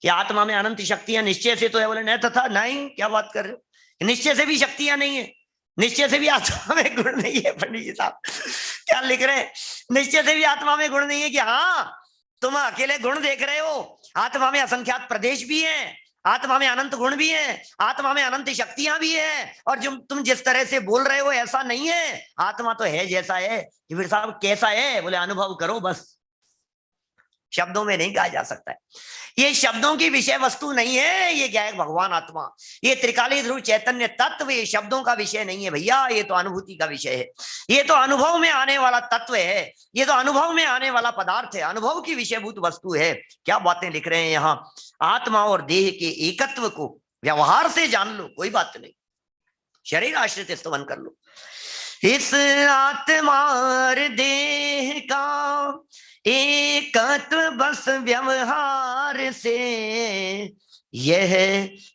कि आत्मा में अनंत शक्तियां निश्चय से तो है? बोले न तथा। नहीं, क्या बात कर रहे हो, निश्चय से भी शक्तियां नहीं है, निश्चय से भी आत्मा में गुण नहीं है। पंडित जी साहब क्या लिख रहे हैं? निश्चय से भी आत्मा में गुण नहीं है। कि हाँ तुम अकेले गुण देख रहे हो, आत्मा में असंख्यात प्रदेश भी है, आत्मा में अनंत गुण भी है, आत्मा में अनंत शक्तियां भी है, और जो तुम जिस तरह से बोल रहे हो ऐसा नहीं है। आत्मा तो है जैसा है। कि फिर साहब कैसा है? बोले अनुभव करो बस, शब्दों में नहीं कहा जा सकता है। ये शब्दों की विषय वस्तु नहीं है, ये क्या है? भगवान आत्मा, ये त्रिकाली ध्रुव चैतन्य तत्व, ये शब्दों का विषय नहीं है भैया, ये तो अनुभूति का विषय है। ये तो अनुभव में आने वाला तत्व है, ये तो अनुभव में आने वाला पदार्थ है, अनुभव की विषयभूत वस्तु है। क्या बातें लिख रहे हैं यहाँ? आत्मा और देह के एकत्व को व्यवहार से जान लो, कोई बात नहीं, शरीर आश्रित स्तवन कर लो। इस आत्मा और देह का एकत्व बस व्यवहार से, यह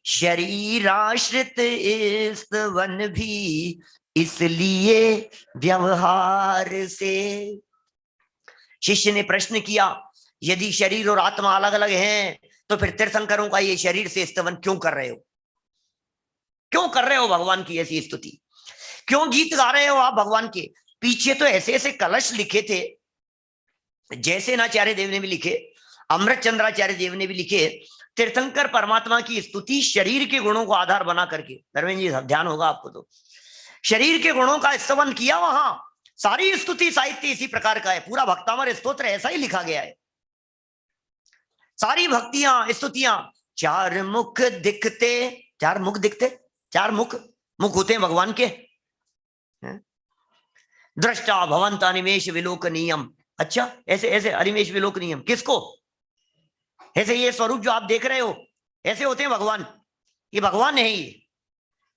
शरीर आश्रित स्तवन भी इसलिए व्यवहार से। शिष्य ने प्रश्न किया यदि शरीर और आत्मा अलग अलग हैं तो फिर तीर्थंकरों का ये शरीर से स्तवन क्यों कर रहे हो? क्यों कर रहे हो भगवान की ऐसी स्तुति? क्यों गीत गा रहे हो आप भगवान के? पीछे तो ऐसे ऐसे कलश लिखे थे, जैसे नाचार्य देव ने भी लिखे, अमृत चंद्राचार्य देव ने भी लिखे। तीर्थंकर परमात्मा की स्तुति शरीर के गुणों को आधार बना करके, धर्मेंद्र जी ध्यान होगा आपको, तो शरीर के गुणों का स्तवन किया। वहां सारी स्तुति साहित्य इसी प्रकार का है, पूरा भक्तामर स्तोत्र ऐसा ही लिखा गया है। सारी भक्तियां स्तुतियां, चार मुख दिखते, चार मुख दिखते, चार मुख मुख होते हैं भगवान के। दृष्टा भवंत अनिमेष विलोकनीयम। अच्छा ऐसे ऐसे अनिमेष विलोकनीयम किसको? ऐसे ये स्वरूप जो आप देख रहे हो ऐसे होते हैं भगवान। ये भगवान है,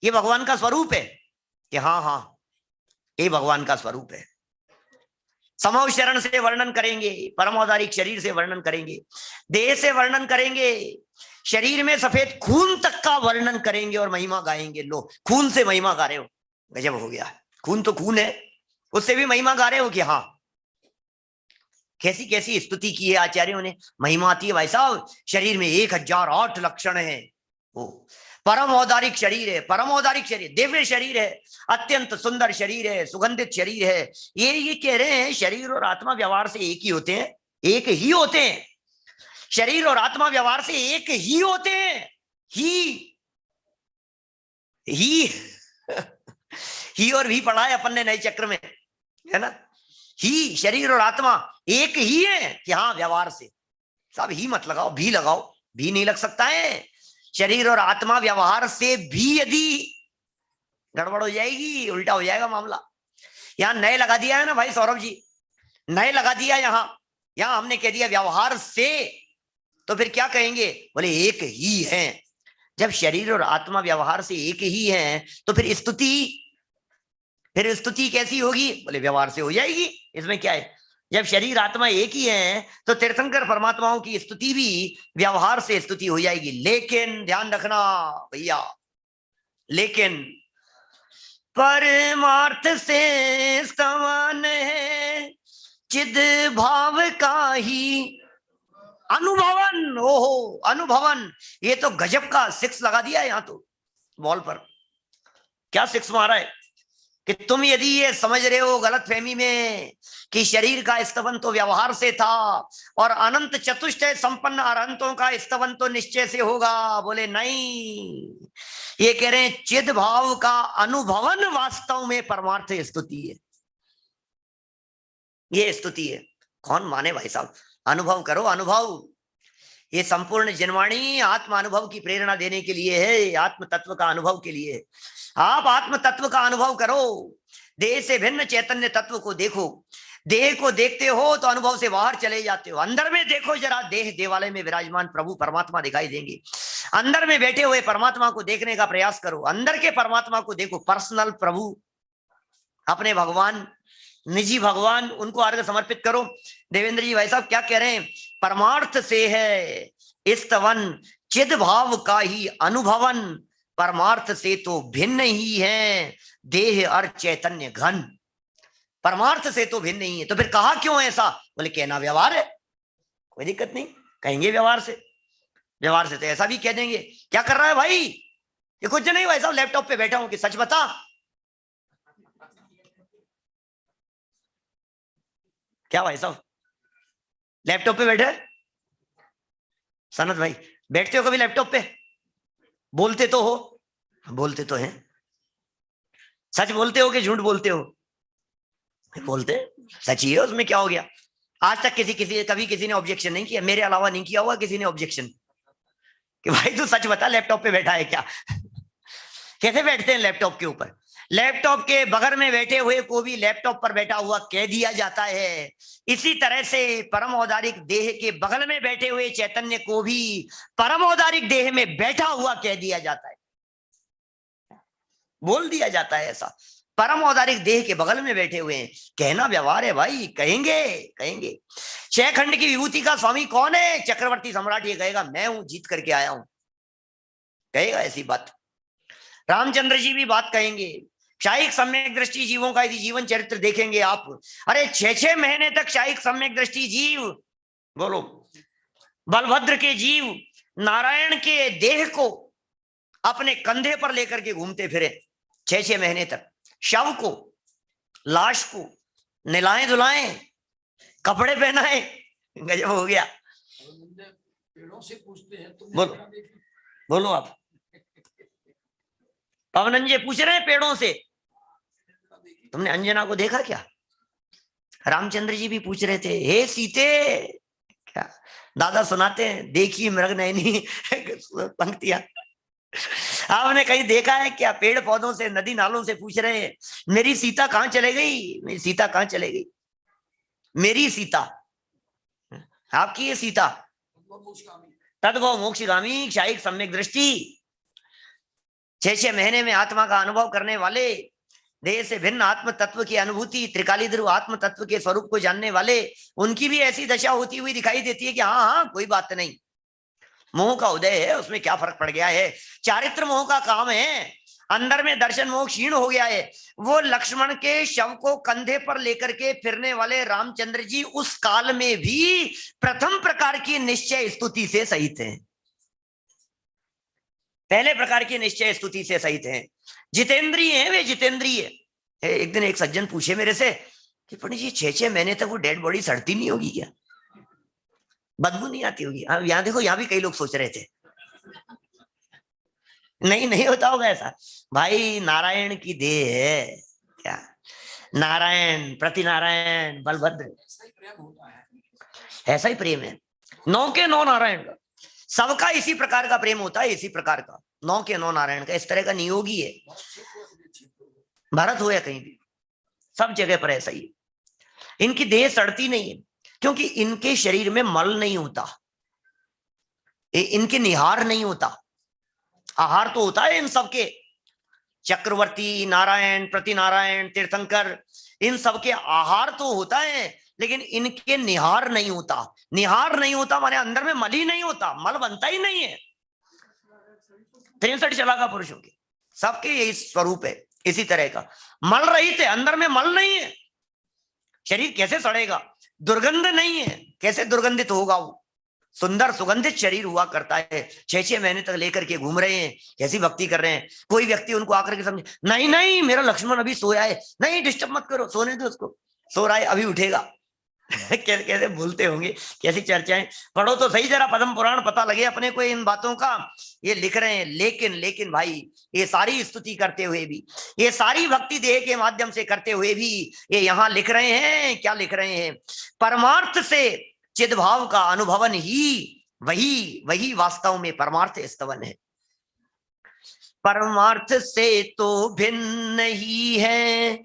ये भगवान का स्वरूप है। कि हाँ हाँ ये भगवान का स्वरूप है। समव शरण से वर्णन करेंगे, परमौदारिक शरीर से वर्णन करेंगे, देह से वर्णन करेंगे, शरीर में सफेद खून तक का वर्णन करेंगे और महिमा गाएंगे। लो खून से महिमा गा रहे हो, गजब हो गया। खून तो खून है, उससे भी महिमा गा रहे हो कि हाँ, कैसी कैसी स्तुति की है आचार्यों ने। महिमा आती है भाई साहब, शरीर में 1008 लक्षण है। वो परम औदारिक शरीर है, परम औदारिक शरीर, दिव्य शरीर है, अत्यंत सुंदर शरीर है, सुगंधित शरीर है। ये कह रहे हैं शरीर और आत्मा व्यवहार से एक ही होते हैं, एक ही होते हैं। शरीर और आत्मा व्यवहार से एक ही होते हैं। ही ही और भी पढ़ा है अपन ने नए चक्र में, है ना। ही, शरीर और आत्मा एक ही है कि हाँ व्यवहार से। सब ही मत लगाओ, भी लगाओ, भी नहीं लग सकता है। शरीर और आत्मा व्यवहार से भी यदि गड़बड़ हो जाएगी, उल्टा हो जाएगा मामला। यहां नए लगा दिया है ना भाई सौरभ जी, नए लगा दिया यहां। यहां हमने कह दिया व्यवहार से, तो फिर क्या कहेंगे, बोले एक ही है। जब शरीर और आत्मा व्यवहार से एक ही है तो फिर स्तुति कैसी होगी, बोले व्यवहार से हो जाएगी। इसमें क्या है, जब शरीर आत्मा एक ही है तो तीर्थंकर परमात्माओं की स्तुति भी व्यवहार से स्तुति हो जाएगी। लेकिन ध्यान रखना भैया, लेकिन परमार्थ से समान है चिद भाव का ही अनुभवन। ओहो, अनुभवन, ये तो गजब का 6 लगा दिया है यहां तो बॉल पर। क्या 6 मारा है कि तुम यदि ये समझ रहे हो गलत फहमी में कि शरीर का स्तवन तो व्यवहार से था और अनंत चतुष्टय संपन्न अरहंतों का स्तवन तो निश्चय से होगा, बोले नहीं, ये कह रहे हैं चिद भाव का अनुभवन वास्तव में परमार्थ स्तुति है। ये स्तुति है। कौन माने भाई साहब, अनुभव करो, अनुभव। ये संपूर्ण जनवाणी आत्म अनुभव की प्रेरणा देने के लिए है, आत्म तत्व का अनुभव के लिए है। आप आत्म तत्व का अनुभव करो, देह से भिन्न चैतन्य तत्व को देखो। देह को देखते हो तो अनुभव से बाहर चले जाते हो। अंदर में देखो जरा, देह देवालय में विराजमान प्रभु परमात्मा दिखाई देंगे। अंदर में बैठे हुए परमात्मा को देखने का प्रयास करो, अंदर के परमात्मा को देखो। पर्सनल प्रभु, अपने भगवान, निजी भगवान, उनको अर्घ समर्पित करो। देवेंद्र जी भाई साहब क्या कह रहे हैं, परमार्थ से है स्तवन चिद भाव का ही अनुभवन, परमार्थ से तो भिन्न ही है देह और चैतन्य घन। परमार्थ से तो भिन्न नहीं है, तो फिर कहा क्यों ऐसा, बोले कहना व्यवहार है, कोई दिक्कत नहीं, कहेंगे व्यवहार से। व्यवहार से तो ऐसा भी कह देंगे। क्या कर रहा है भाई, ये कुछ नहीं भाई साहब, लैपटॉप पे बैठा हूं, कि सच बता। क्या भाई साहब लैपटॉप पे बैठे, सनत भाई बैठते हो कभी लैपटॉप पे, बोलते तो हो, बोलते तो हैं, सच बोलते हो कि झूठ बोलते हो, बोलते, सच ही है, उसमें क्या हो गया। आज तक कभी किसी ने ऑब्जेक्शन नहीं किया, मेरे अलावा नहीं किया हुआ किसी ने ऑब्जेक्शन कि भाई तू सच बता लैपटॉप पे बैठा है क्या। कैसे बैठते हैं लैपटॉप के ऊपर, लैपटॉप के बगल में बैठे हुए को भी लैपटॉप पर बैठा हुआ कह दिया जाता है। इसी तरह से परम औदारिक देह के बगल में बैठे हुए चैतन्य को भी परम औदारिक देह में बैठा हुआ कह दिया जाता है, बोल दिया जाता है ऐसा। परम औदारिक देह के बगल में बैठे हुए हैं, कहना व्यवहार है भाई, कहेंगे कहेंगे। 6 खंड की विभूति का स्वामी कौन है, चक्रवर्ती सम्राट, ये कहेगा मैं हूं, जीत करके आया हूं, कहेगा ऐसी बात। रामचंद्र जी भी बात कहेंगे। शायिक सम्यक दृष्टि जीवों का यदि जीवन चरित्र देखेंगे आप, अरे 6 महीने तक शायिक सम्यक दृष्टि जीव, बोलो, बलभद्र के जीव नारायण के देह को अपने कंधे पर लेकर के घूमते फिरे 6 महीने तक। शव को, लाश को नहलाएं धुलाएं, कपड़े पहनाए, गजब हो गया। पेड़ों से पूछते हैं, बोलो बोलो आप, पवनंजे पूछ रहे हैं पेड़ों से, तुमने अंजना को देखा क्या। रामचंद्र जी भी पूछ रहे थे, हे सीते, क्या दादा सुनाते हैं, देखिए मृग नयनी पंक्तियां, आपने कहीं देखा है क्या। पेड़ पौधों से, नदी नालों से पूछ रहे हैं, मेरी सीता कहां चले गई, मेरी सीता कहां चले गई, मेरी सीता, आपकी ये सीता, तद्भव मोक्षगामी शायिक सम्यक दृष्टि। 6 महीने में आत्मा का अनुभव करने वाले, देह से भिन्न आत्म तत्व की अनुभूति, त्रिकाली ध्रुव आत्म तत्व के स्वरूप को जानने वाले, उनकी भी ऐसी दशा होती हुई दिखाई देती है कि हाँ हाँ कोई बात नहीं, मोह का उदय है, उसमें क्या फर्क पड़ गया है। चारित्र मोह का काम है, अंदर में दर्शन मोह क्षीण हो गया है। वो लक्ष्मण के शव को कंधे पर लेकर के फिरने वाले रामचंद्र जी उस काल में भी प्रथम प्रकार की निश्चय स्तुति से सहित हैं, पहले प्रकार की निश्चय स्तुति से सहित हैं। जितेंद्रिय हैं वे, जितेंद्रिय। एक दिन एक सज्जन पूछे मेरे से कि पंडित जी 6-6 महीने तक वो डेड बॉडी सड़ती नहीं होगी क्या, बदबू नहीं आती होगी? यहाँ देखो, यहाँ भी कई लोग सोच रहे थे नहीं नहीं होता होगा ऐसा। भाई नारायण की देह है क्या, नारायण प्रति नारायण बलभद्र, ऐसा ही प्रेम होता है। ऐसा ही प्रेम है। 9 के 9 नारायण का, सबका इसी प्रकार का प्रेम होता है, इसी प्रकार का 9 के 9 नारायण का, इस तरह का नियोगी है। भारत हो या कहीं भी, सब जगह पर ऐसा ही। इनकी देह सड़ती नहीं है क्योंकि इनके शरीर में मल नहीं होता, इनके निहार नहीं होता। आहार तो होता है इन सबके, चक्रवर्ती, नारायण, प्रति नारायण, तीर्थंकर, इन सबके आहार तो होता है, लेकिन इनके निहार नहीं होता। निहार नहीं होता माने अंदर में मल ही नहीं होता, मल बनता ही नहीं है। 63 चला का पुरुषों के सबके यही स्वरूप है, इसी तरह का मल रहित है, अंदर में मल नहीं है। शरीर कैसे सड़ेगा? दुर्गंध नहीं है, कैसे दुर्गंधित होगा? वो सुंदर सुगंधित शरीर हुआ करता है। 6-6 महीने तक लेकर के घूम रहे हैं, कैसी भक्ति कर रहे हैं। कोई व्यक्ति उनको आकर के समझे, नहीं नहीं मेरा लक्ष्मण अभी सोया है, नहीं डिस्टर्ब मत करो, सोने दो उसको, सो रहा है अभी उठेगा। कैसे कैसे भूलते होंगे, कैसी चर्चाएं। पढ़ो तो सही जरा पद्म पुराण, पता लगे अपने को इन बातों का। ये लिख रहे हैं, लेकिन लेकिन भाई ये सारी स्तुति करते हुए भी, ये सारी भक्ति देह के माध्यम से करते हुए भी ये यहाँ लिख रहे हैं, क्या लिख रहे हैं? परमार्थ से चिद्भाव का अनुभवन ही वही वही वास्तव में परमार्थ स्तवन है। परमार्थ से तो भिन्न ही है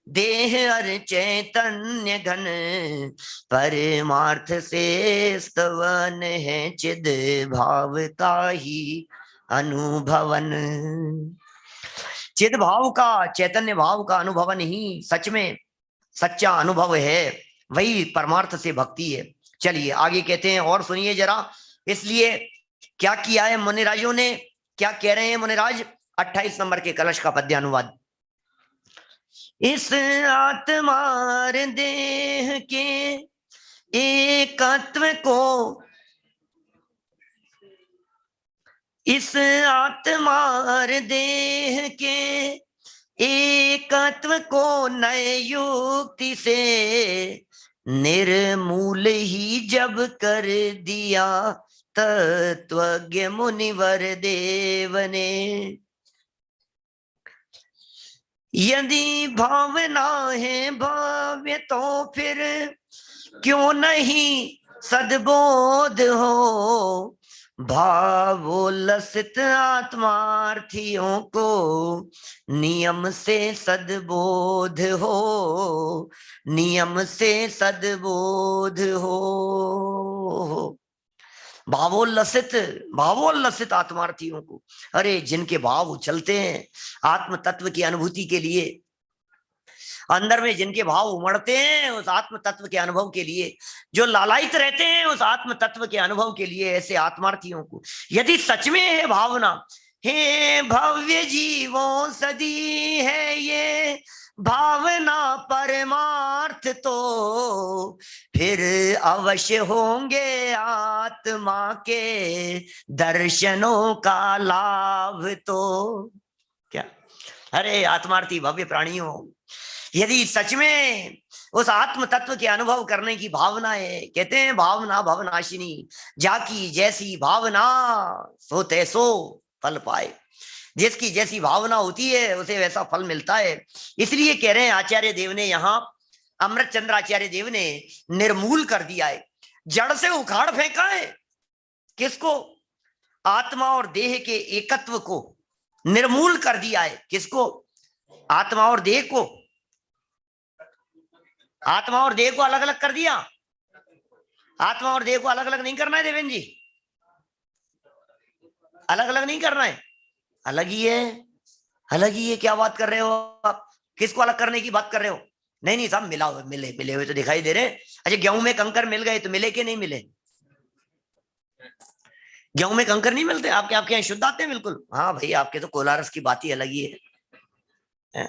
देह और चैतन्य घन, परमार्थ से स्तवन है चिद भाव का ही अनुभवन। चिद भाव का, चैतन्य भाव का अनुभवन ही सच में सच्चा अनुभव है, वही परमार्थ से भक्ति है। चलिए आगे कहते हैं, और सुनिए जरा। इसलिए क्या किया है मुनिराजों ने, क्या कह रहे हैं मुनिराज? 28 नंबर के कलश का पद्यानुवाद। इस आत्मार देह के एकत्व को, इस आत्मार देह के एकत्व को नए युक्ति से निर्मूल ही जब कर दिया तत्वज्ञ मुनिवर देव ने। यदि भावना है भाव्य तो फिर क्यों नहीं सद्बोध हो, भावोल्लसित आत्मार्थियों को नियम से सद्बोध हो, नियम से सद्बोध हो। भावोल्लसित, भावोल्लसित आत्मार्थियों को, अरे जिनके भाव उछलते हैं आत्म तत्व की अनुभूति के लिए, अंदर में जिनके भाव उमड़ते हैं उस आत्म तत्व के अनुभव के लिए, जो लालायित रहते हैं उस आत्म तत्व के अनुभव के लिए, ऐसे आत्मार्थियों को यदि सच में है भावना, हे भव्य जीवों सदी है ये भावना परमार्थ, तो फिर अवश्य होंगे आत्मा के दर्शनों का लाभ। तो क्या, अरे आत्मार्थी भव्य प्राणियों, यदि सच में उस आत्म तत्व के अनुभव करने की भावना है, कहते हैं भावना भवनाशिनी, जाकी जैसी भावना सो तैसो फल पाए। जिसकी जैसी भावना होती है उसे वैसा फल मिलता है। इसलिए कह रहे हैं आचार्य देव ने, यहाँ अमृत चंद्र आचार्य देव ने निर्मूल कर दिया है, जड़ से उखाड़ फेंका है। किसको? आत्मा और देह के एकत्व को निर्मूल कर दिया है। किसको? आत्मा और देह को, आत्मा और देह को अलग अलग कर दिया। आत्मा और देह को अलग अलग नहीं करना है देवेंद्र जी, अलग अलग नहीं करना है, अलग ही है, अलग ही है। क्या बात कर रहे हो आप? किसको अलग करने की बात कर रहे हो? नहीं नहीं साहब, मिला हुए, मिले मिले हुए तो दिखाई दे रहे हैं। अच्छा गेहूं में कंकर मिल गए तो मिले कि नहीं मिले? गेहूं में कंकर नहीं मिलते? आपके आपके यहाँ शुद्ध आते हैं बिल्कुल? हाँ भाई, आपके तो कोलारस की बात ही अलग ही है।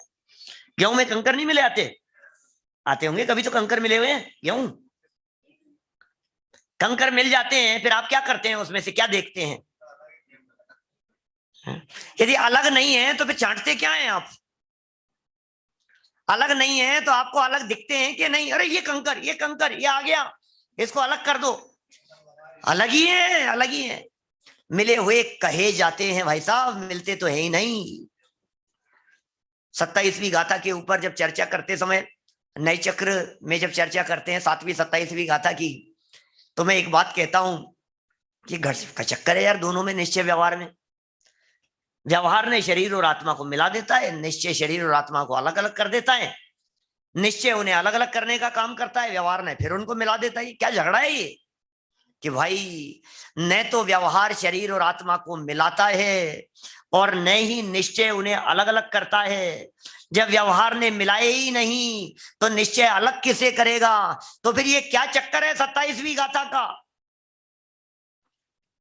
गेहूं में कंकर नहीं मिले? आते आते होंगे कभी तो कंकर मिले हुए हैं गेहूं। कंकर मिल जाते हैं, फिर आप क्या करते हैं? उसमें से क्या देखते हैं? यदि अलग नहीं है तो फिर छांटते क्या है आप? अलग नहीं है तो आपको अलग दिखते हैं कि नहीं? अरे ये कंकर, ये कंकर, ये आ गया, इसको अलग कर दो। अलग ही है, अलग ही है। मिले हुए कहे जाते हैं भाई साहब, मिलते तो है ही नहीं। 27वीं गाथा के ऊपर जब चर्चा करते समय, नए चक्र में जब चर्चा करते हैं 7वीं 27वीं गाथा की, तो मैं एक बात कहता हूं कि घर का चक्कर है यार दोनों में, निश्चय व्यवहार में। व्यवहार ने शरीर और आत्मा को मिला देता है, निश्चय शरीर और आत्मा को अलग अलग कर देता है। निश्चय उन्हें अलग अलग करने का काम करता है, व्यवहार ने फिर उनको मिला देता है। क्या झगड़ा है ये कि भाई न तो व्यवहार शरीर और आत्मा को मिलाता है और न ही निश्चय उन्हें अलग अलग करता है। जब व्यवहार ने मिलाए ही नहीं तो निश्चय अलग किसे करेगा? तो फिर ये क्या चक्कर है 27वीं गाथा का?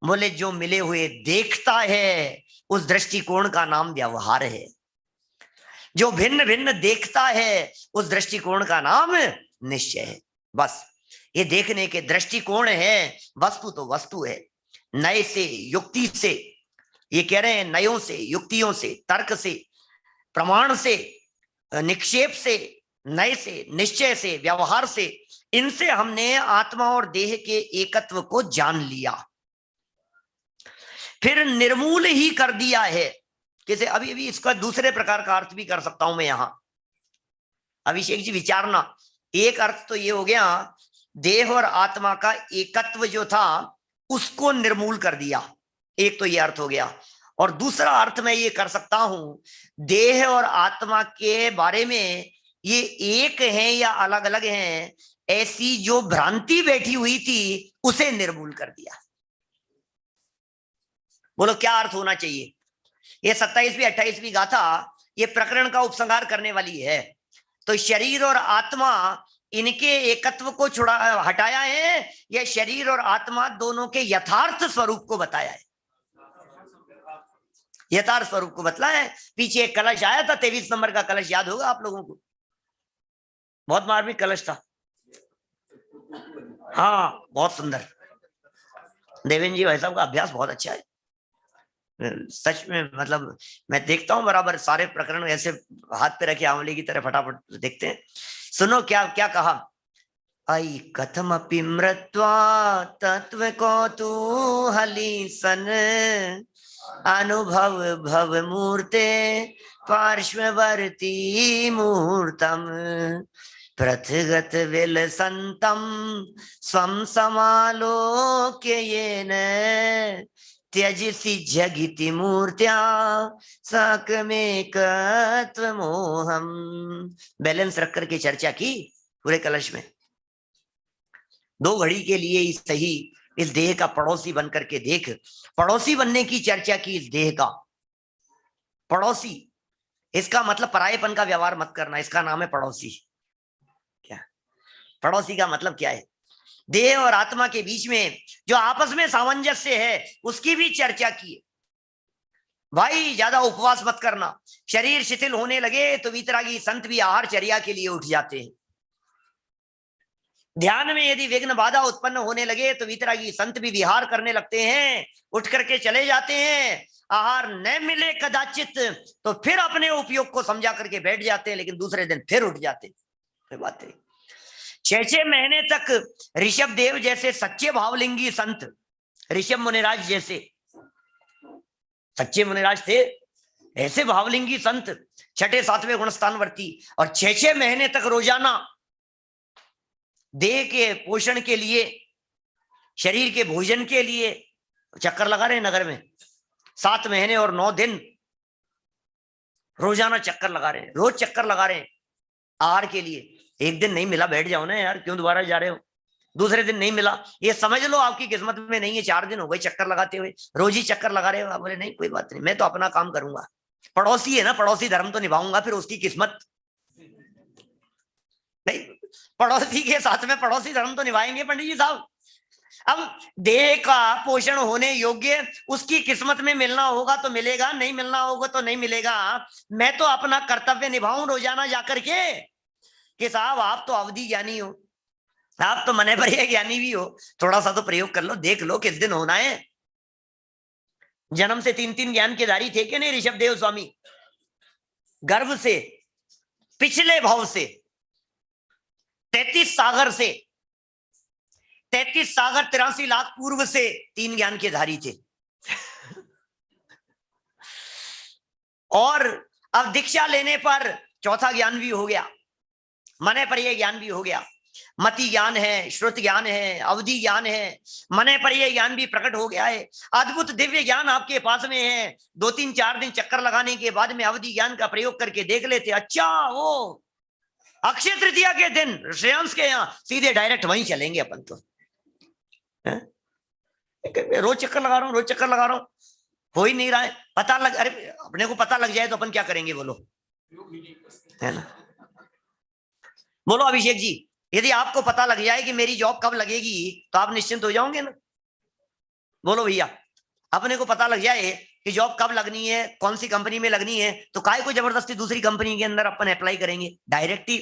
बोले जो मिले हुए देखता है उस दृष्टिकोण का नाम व्यवहार है। जो भिन्न भिन्न देखता है उस दृष्टिकोण का नाम निश्चय है। बस ये देखने के दृष्टिकोण है, वस्तु तो वस्तु है। नए से, युक्ति से, ये कह रहे हैं नयों से, युक्तियों से, तर्क से, प्रमाण से, निक्षेप से, नए से, निश्चय से, व्यवहार से, इनसे हमने आत्मा और देह के एकत्व को जान लिया, फिर निर्मूल ही कर दिया है। कैसे? अभी अभी इसका दूसरे प्रकार का अर्थ भी कर सकता हूं मैं यहां। अभिषेक जी विचारना। एक अर्थ तो ये हो गया, देह और आत्मा का एकत्व जो था उसको निर्मूल कर दिया, एक तो ये अर्थ हो गया। और दूसरा अर्थ मैं ये कर सकता हूं, देह और आत्मा के बारे में ये एक है या अलग अलग हैं, ऐसी जो भ्रांति बैठी हुई थी उसे निर्मूल कर दिया। बोलो क्या अर्थ होना चाहिए? ये 27वीं 28वीं गाथा ये प्रकरण का उपसंहार करने वाली है। तो शरीर और आत्मा इनके एकत्व को छुड़ा हटाया है, या शरीर और आत्मा दोनों के यथार्थ स्वरूप को बताया है? यथार्थ स्वरूप को बतलाया है। पीछे एक कलश आया था, 23 नंबर का कलश, याद होगा आप लोगों को, बहुत मार्मिक कलश था। हाँ बहुत सुंदर। देवेंद्र जी भाई साहब का अभ्यास बहुत अच्छा है सच में। मतलब मैं देखता हूं बराबर सारे प्रकरण ऐसे हाथ पे रखे आंवले की तरह फटाफट देखते हैं। सुनो क्या क्या कहा। आई कथम अपि मृत्वा तत्व कौतूहली सन, अनुभव भव मूर्ते पार्श्ववर्ती मूर्तम, प्रथगत विलसंतम स्वम समालोक्य येन, त्यजसि जगिति मूर्त्या सकमेकत्व मोहम। बैलेंस रख करके चर्चा की पूरे कलश में। 2 घड़ी के लिए ही सही इस देह का पड़ोसी बन करके देख। पड़ोसी बनने की चर्चा की इस देह का। पड़ोसी, इसका मतलब परायेपन का व्यवहार मत करना, इसका नाम है पड़ोसी। क्या पड़ोसी का मतलब क्या है? देह और आत्मा के बीच में जो आपस में सामंजस्य है उसकी भी चर्चा की है। भाई ज्यादा उपवास मत करना, शरीर शिथिल होने लगे तो वीतरागी संत भी आहार चर्या के लिए उठ जाते हैं। ध्यान में यदि विघ्न बाधा उत्पन्न होने लगे तो वीतरागी संत भी विहार करने लगते हैं, उठ करके चले जाते हैं। आहार न मिले कदाचित तो फिर अपने उपयोग को समझा करके बैठ जाते हैं, लेकिन दूसरे दिन फिर उठ जाते हैं। बात है 6 महीने तक ऋषभ देव जैसे सच्चे भावलिंगी संत, ऋषभ मुनिराज जैसे सच्चे मुनिराज थे, ऐसे भावलिंगी संत 6ठे 7वें गुणस्थानवर्ती, और 6 महीने तक रोजाना देह के पोषण के लिए, शरीर के भोजन के लिए चक्कर लगा रहे हैं नगर में। 7 महीने और 9 दिन रोजाना चक्कर लगा रहे हैं, रोज चक्कर लगा रहे हैं आहार के लिए। एक दिन नहीं मिला बैठ जाओ ना यार, क्यों दोबारा जा रहे हो? दूसरे दिन नहीं मिला, ये समझ लो आपकी किस्मत में नहीं है। 4 दिन हो गए चक्कर लगाते हुए, रोज ही चक्कर लगा रहे हो। आप बोले नहीं कोई बात नहीं, मैं तो अपना काम करूंगा। पड़ोसी है ना, पड़ोसी धर्म तो निभाऊंगा, फिर उसकी किस्मत नहीं। पड़ोसी के साथ में पड़ोसी धर्म तो निभाएंगे पंडित जी साहब। अब देह का पोषण होने योग्य उसकी किस्मत में मिलना होगा तो मिलेगा, नहीं मिलना होगा तो नहीं मिलेगा। मैं तो अपना कर्तव्य निभाऊं रोजाना जाकर के कि साहब आप तो अवधि ज्ञानी हो, आप तो मने पर ज्ञानी भी हो, थोड़ा सा तो प्रयोग कर लो, देख लो किस दिन होना है। जन्म से 3 ज्ञान के धारी थे कि नहीं ऋषभ देव स्वामी? गर्भ से, पिछले भाव से, 33 सागर से, 33 सागर 83 लाख पूर्व से 3 ज्ञान के धारी थे। और अब दीक्षा लेने पर चौथा ज्ञान भी हो गया, मने पर यह ज्ञान भी हो गया। मति ज्ञान है, श्रुत ज्ञान है, अवधि ज्ञान है, मने पर यह ज्ञान भी प्रकट हो गया है। अद्भुत दिव्य ज्ञान आपके पास में है। 2-3-4 दिन चक्कर लगाने के बाद में अवधि ज्ञान का प्रयोग करके देख लेते, अच्छा वो अक्षय तृतीया के दिन श्रेयांश के यहाँ सीधे डायरेक्ट वहीं चलेंगे अपन तो। रोज चक्कर लगा रहा हूँ, रोज चक्कर लगा रहा हूँ, हो ही नहीं रहा है। पता लग, अरे अपने को पता लग जाए तो अपन क्या करेंगे बोलो, है ना? बोलो अभिषेक जी, यदि आपको पता लग जाए कि मेरी जॉब कब लगेगी तो आप निश्चिंत हो जाओगे ना? बोलो भैया, अपने को पता लग जाए कि जॉब कब लगनी है, कौन सी कंपनी में लगनी है, तो काहे को जबरदस्ती दूसरी कंपनी के अंदर अपन अप्लाई करेंगे डायरेक्ट ही?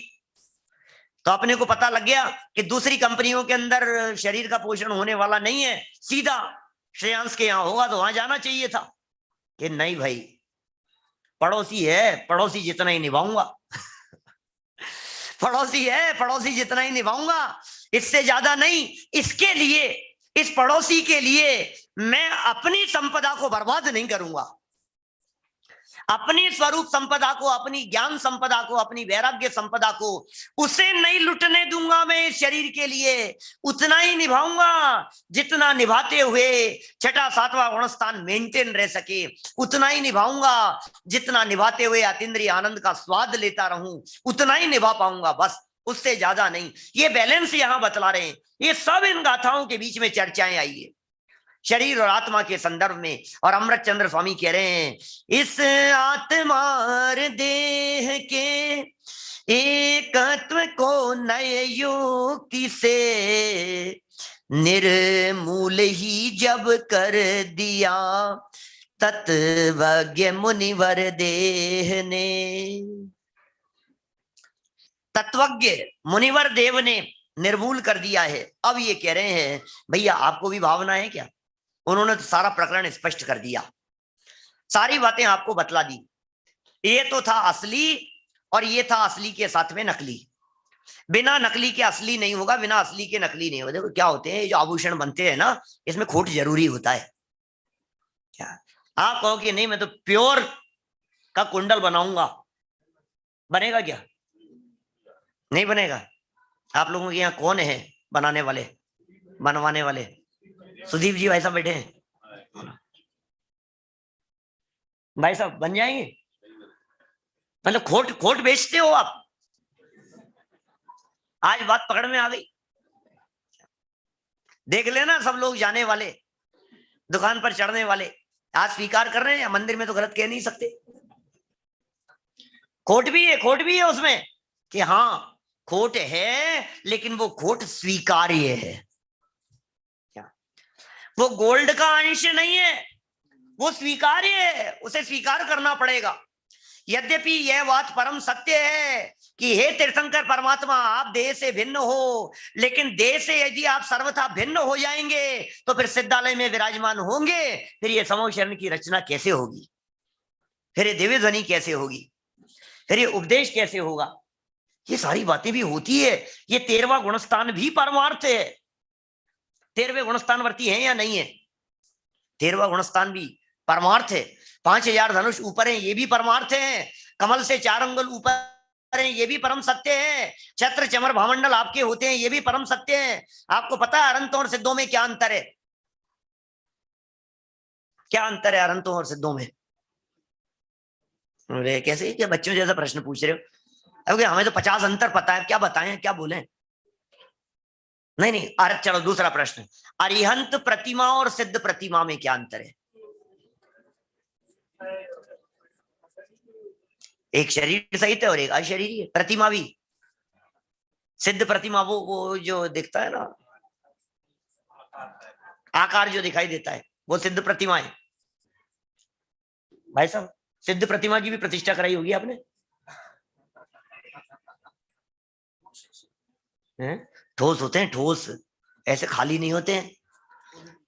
तो अपने को पता लग गया कि दूसरी कंपनियों के अंदर शरीर का पोषण होने वाला नहीं है, सीधा श्रेयांश के यहाँ होगा तो वहां जाना चाहिए था। कि नहीं भाई, पड़ोसी है, पड़ोसी जितना ही निभाऊंगा। पड़ोसी है, पड़ोसी जितना ही निभाऊंगा, इससे ज्यादा नहीं। इसके लिए, इस पड़ोसी के लिए मैं अपनी संपदा को बर्बाद नहीं करूंगा। अपनी स्वरूप संपदा को, अपनी ज्ञान संपदा को, अपनी वैराग्य संपदा को, उसे नहीं लुटने दूंगा मैं इस शरीर के लिए। उतना ही निभाऊंगा जितना निभाते हुए 6वां गुण स्थान मेंटेन रह सके, उतना ही निभाऊंगा जितना निभाते हुए अतीन्द्रिय आनंद का स्वाद लेता रहूं, उतना ही निभा पाऊंगा, बस उससे ज्यादा नहीं। ये बैलेंस यहां बतला रहे हैं। ये सब इन गाथाओं के बीच में चर्चाएं आई है, शरीर और आत्मा के संदर्भ में। और अमृत चंद्र स्वामी कह रहे हैं, इस आत्मा और देह के एकत्व को नए युक्ति से निर्मूल ही जब कर दिया तत्वज्ञ मुनिवर देह ने। तत्वज्ञ मुनिवर देव ने निर्मूल कर दिया है। अब ये कह रहे हैं, भैया आपको भी भावना है क्या? उन्होंने तो सारा प्रकरण स्पष्ट कर दिया, सारी बातें आपको बतला दी। ये तो था असली और ये था असली के साथ में नकली। बिना नकली के असली नहीं होगा, बिना असली के नकली नहीं होगा। देखो क्या होते हैं, जो आभूषण बनते हैं ना, इसमें खोट जरूरी होता है। क्या आप कहो कि नहीं मैं तो प्योर का कुंडल बनाऊंगा, बनेगा क्या? नहीं बनेगा। आप लोगों के यहाँ कौन है बनाने वाले, बनवाने वाले? सुदीप जी भाई साहब बैठे हैं, भाई साहब बन जाएंगे? मतलब खोट खोट बेचते हो आप? आज बात पकड़ में आ गई। देख लेना, सब लोग जाने वाले, दुकान पर चढ़ने वाले आज स्वीकार कर रहे हैं, मंदिर में तो गलत कह नहीं सकते। खोट भी है, खोट भी है उसमें कि हाँ खोट है, लेकिन वो खोट स्वीकार्य है। वो गोल्ड का अंश नहीं है, वो स्वीकार्य है, उसे स्वीकार करना पड़ेगा। यद्यपि यह बात परम सत्य है कि हे तीर्थंकर परमात्मा, आप देह से भिन्न हो, लेकिन देह से यदि आप सर्वथा भिन्न हो जाएंगे तो फिर सिद्धालय में विराजमान होंगे, फिर ये समूह शरण की रचना कैसे होगी, फिर ये दिव्य ध्वनि कैसे होगी, फिर ये उपदेश कैसे होगा? ये सारी बातें भी होती है। ये 13वां गुणस्थान भी परमार्थ है। 13वें गुणस्थान वर्ती है या नहीं है? 13वां गुणस्थान भी परमार्थ है। 5000 धनुष ऊपर है, ये भी परमार्थ है। कमल से 4 अंगुल ऊपर है, ये भी परम सत्य है। छत्र चमर भामंडल आपके होते हैं, ये भी परम सत्य है। आपको पता है अरंतों और सिद्धों में क्या अंतर है? क्या अंतर है अरंतों और सिद्धों में? अरे कैसे, क्या बच्चों जैसा प्रश्न पूछ रहे हो? अरे हमें तो 50 अंतर पता है, क्या बताएं, क्या बोले? नहीं नहीं, अरे चलो दूसरा प्रश्न, अरिहंत प्रतिमा और सिद्ध प्रतिमा में क्या अंतर है? एक शरीर सहित है और एक अशरीरी है। प्रतिमा भी, सिद्ध प्रतिमा वो जो दिखता है ना, आकार जो दिखाई देता है वो सिद्ध प्रतिमा है। भाई साहब, सिद्ध प्रतिमा की भी प्रतिष्ठा कराई होगी आपने, हैं? ठोस होते हैं, ठोस, ऐसे खाली नहीं होते हैं।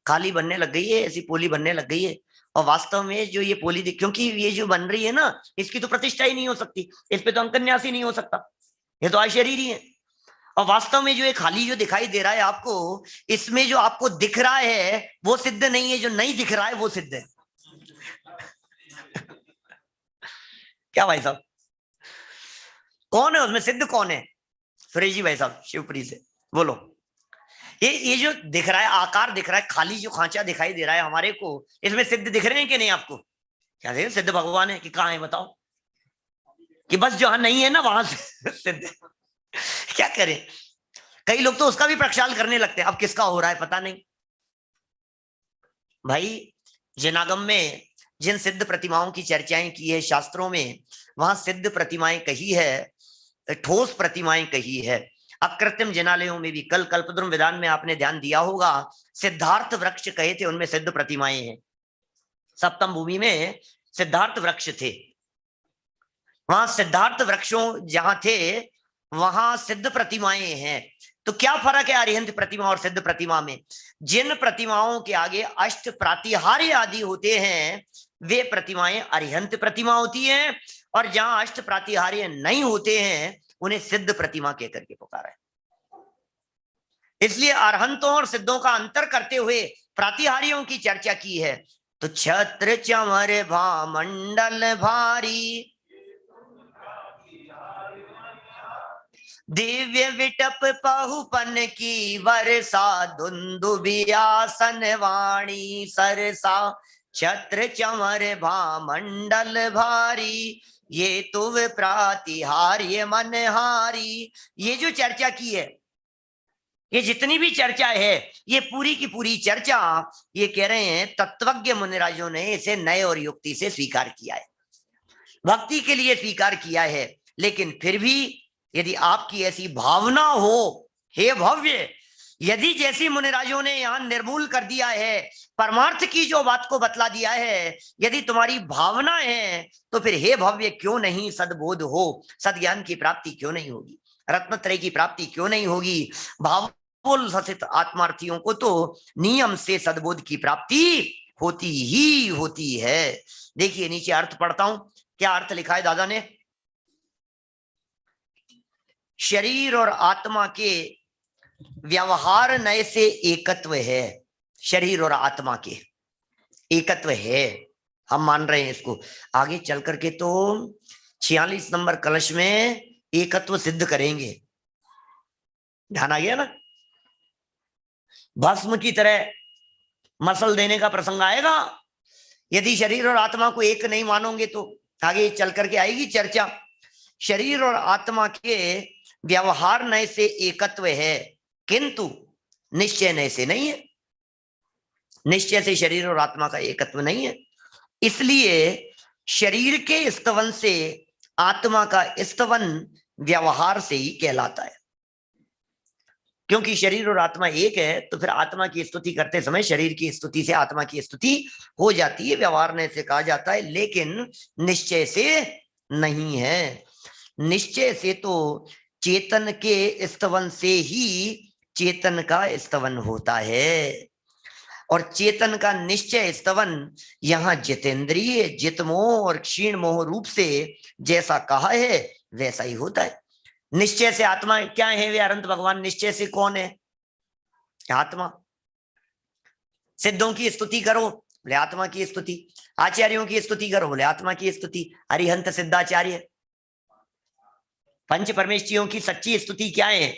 खाली बनने लग गई है, ऐसी पोली बनने लग गई है। और वास्तव में जो ये पोली क्योंकि ये जो बन रही है ना, इसकी तो प्रतिष्ठा ही नहीं हो सकती, इस पे तो अंकन्यास ही नहीं हो सकता, ये तो अशरीरी है। और वास्तव में जो ये खाली जो दिखाई दे रहा है आपको, इसमें जो आपको दिख रहा है वो सिद्ध नहीं है, जो नहीं दिख रहा है वो सिद्ध है। क्या भाई साहब, कौन है उसमें सिद्ध, कौन है? सुरेश जी भाई साहब शिवपुरी से बोलो। ये जो दिख रहा है, आकार दिख रहा है, खाली जो खांचा दिखाई दे रहा है हमारे को, इसमें सिद्ध दिख रहे हैं कि नहीं आपको? क्या देख सिद्ध भगवान है कि कहाँ है बताओ? कि बस जहां नहीं है ना वहां से सिद्ध। क्या करें, कई लोग तो उसका भी प्रक्षाल करने लगते हैं, अब किसका हो रहा है पता नहीं। भाई जिनागम में जिन सिद्ध प्रतिमाओं की चर्चाएं की है शास्त्रों में, वहां सिद्ध प्रतिमाएं कही है, ठोस प्रतिमाएं कही है। अकृत्रिम जिनालयों में भी, कल कल्पद्रुम विधान में आपने ध्यान दिया होगा, सिद्धार्थ वृक्ष कहे थे, उनमें सिद्ध प्रतिमाएं हैं। सप्तम भूमि में सिद्धार्थ वृक्ष थे, वहां सिद्धार्थ वृक्षों जहां थे वहां सिद्ध प्रतिमाएं हैं। तो क्या फर्क है अरिहंत प्रतिमा और सिद्ध प्रतिमा में? जिन प्रतिमाओं के आगे अष्ट प्रातिहार्य आदि होते हैं वे प्रतिमाएं अरिहंत प्रतिमा होती हैं, और जहां अष्ट प्रातिहार्य नहीं होते हैं उन्हें सिद्ध प्रतिमा कहकर के पुकारा है। इसलिए अरहंतों और सिद्धों का अंतर करते हुए प्रातिहार्यों की चर्चा की है। तो छत्र चमर भामंडल भारी, दिव्य विटप पहुपन की वर्षा, धुंदुबियासन वाणी सरसा, छत्र चमर भामंडल भारी, ये तुव प्रातिहार्य मनहारी। ये जो चर्चा की है, ये जितनी भी चर्चा है, ये पूरी की पूरी चर्चा, ये कह रहे हैं तत्वज्ञ मुनिराजों ने इसे नए और युक्ति से स्वीकार किया है, भक्ति के लिए स्वीकार किया है। लेकिन फिर भी यदि आपकी ऐसी भावना हो, हे भव्य, यदि जैसी मुनिराजों ने यहां निर्मूल कर दिया है, परमार्थ की जो बात को बतला दिया है, यदि तुम्हारी भावना है तो फिर हे भव्य क्यों नहीं सद्बोध हो, सद्ज्ञान की प्राप्ति क्यों नहीं होगी, रत्नत्रय की प्राप्ति क्यों नहीं होगी? भावोल ससित आत्मार्थियों को तो नियम से सद्बोध की प्राप्ति होती ही होती है। देखिए नीचे अर्थ पढ़ता हूं, क्या अर्थ लिखा है दादा ने? शरीर और आत्मा के व्यवहार नए से एकत्व है, शरीर और आत्मा के एकत्व है, हम मान रहे हैं इसको। आगे चल करके तो 46 नंबर कलश में एकत्व सिद्ध करेंगे, ध्यान आ गया ना? भस्म की तरह मसल देने का प्रसंग आएगा। यदि शरीर और आत्मा को एक नहीं मानोगे तो आगे चल करके आएगी चर्चा। शरीर और आत्मा के व्यवहार नए से एकत्व है, किंतु निश्चय नए से नहीं है, निश्चय से शरीर और आत्मा का एकत्व नहीं है। इसलिए शरीर के स्तवन से आत्मा का स्तवन व्यवहार से ही कहलाता है। क्योंकि शरीर और आत्मा एक है तो फिर आत्मा की स्तुति करते समय शरीर की स्तुति से आत्मा की स्तुति हो जाती है, व्यवहार ने से कहा जाता है, लेकिन निश्चय से नहीं है। निश्चय से तो चेतन के स्तवन से ही चेतन का स्तवन होता है, और चेतन का निश्चय स्तवन यहां जितेंद्रिय, जितमोह और क्षीण मोह रूप से जैसा कहा है वैसा ही होता है। निश्चय से आत्मा क्या है वे अनंत भगवान, निश्चय से कौन है? आत्मा। सिद्धों की स्तुति करो बोले आत्मा की स्तुति, आचार्यों की स्तुति करो बोले आत्मा की स्तुति, अरिहंत सिद्धाचार्य। पंच परमेश्वरियों की सच्ची स्तुति क्या है?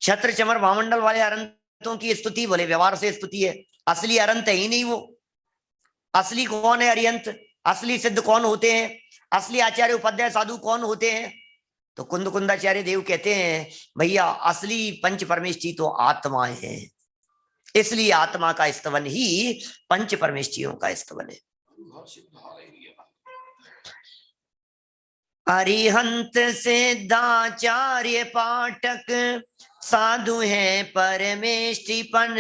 छत्र चमर भामंडल वाले अरंतों की स्तुति बोले व्यवहार से स्तुति है, असली अरंत है ही नहीं वो। असली कौन है अरिहंत? असली सिद्ध कौन होते हैं? असली आचार्य उपाध्याय साधु कौन होते हैं? तो कुंद कुंदाचार्य देव कहते हैं भैया असली पंच परमेष्ठी तो आत्मा है, इसलिए आत्मा का स्तवन ही पंच परमेष्ठियों का स्तवन है। अरिहंत सिद्धाचार्य पाठक साधु है परमेष्टिपन,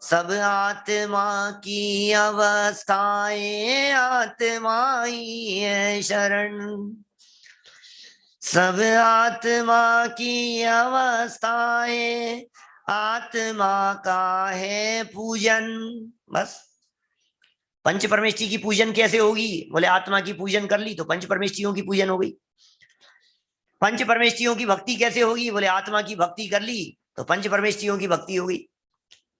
सब आत्मा की अवस्थाएं आत्मा ही है शरण, सब आत्मा की अवस्थाएं आत्मा का है पूजन। बस पंच परमेष्ठी की पूजन कैसे होगी? बोले आत्मा की पूजन कर ली तो पंच परमेष्ठियों की पूजन हो गई। पंच परमेष्ठियों की भक्ति कैसे होगी? बोले आत्मा की भक्ति कर ली तो पंच परमेष्ठियों की भक्ति हो गई,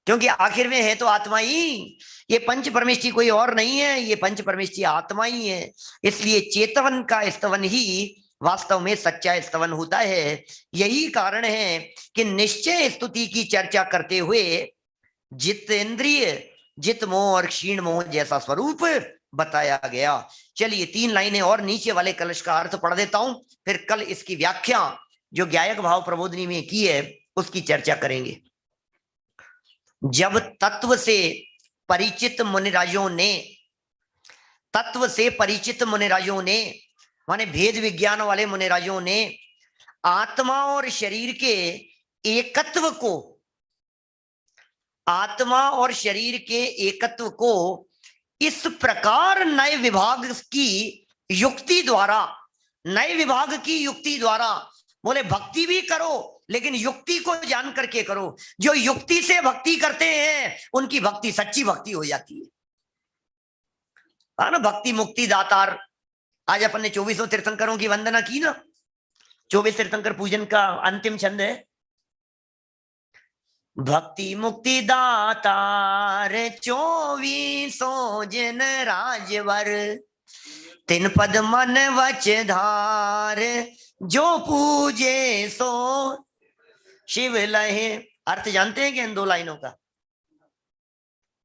क्योंकि आखिर में है तो आत्मा ही। ये पंच परमेष्ठी कोई और नहीं है, ये पंच परमेष्ठी आत्मा ही है। इसलिए चेतवन का स्तवन ही वास्तव में सच्चा स्तवन होता है। यही कारण है कि निश्चय स्तुति की चर्चा करते हुए जितेंद्रिय, जित मोह और क्षीण मोह जैसा स्वरूप बताया गया। चलिए 3 लाइनें और नीचे वाले कलश का अर्थ पढ़ देता हूं, फिर कल इसकी व्याख्या जो गायक भाव प्रबोधनी में की है उसकी चर्चा करेंगे। जब तत्व से परिचित मुनिराजों ने, तत्व से परिचित मुनिराजों ने माने भेद विज्ञान वाले मुनिराजों ने आत्मा और शरीर के एकत्व को, आत्मा और शरीर के एकत्व को इस प्रकार नए विभाग की युक्ति द्वारा, नए विभाग की युक्ति द्वारा, बोले भक्ति भी करो लेकिन युक्ति को जान करके करो। जो युक्ति से भक्ति करते हैं उनकी भक्ति सच्ची भक्ति हो जाती है ना। भक्ति मुक्ति दातार, आज अपन ने 24 तीर्थंकरों की वंदना की ना। 24 तीर्थंकर पूजन का अंतिम छंद है भक्ति मुक्ति दातार 24 जन राजवर, 3 पद मन वच धार, जो पूजे सो शिव लहे। अर्थ जानते हैं कि इन 2 लाइनों का?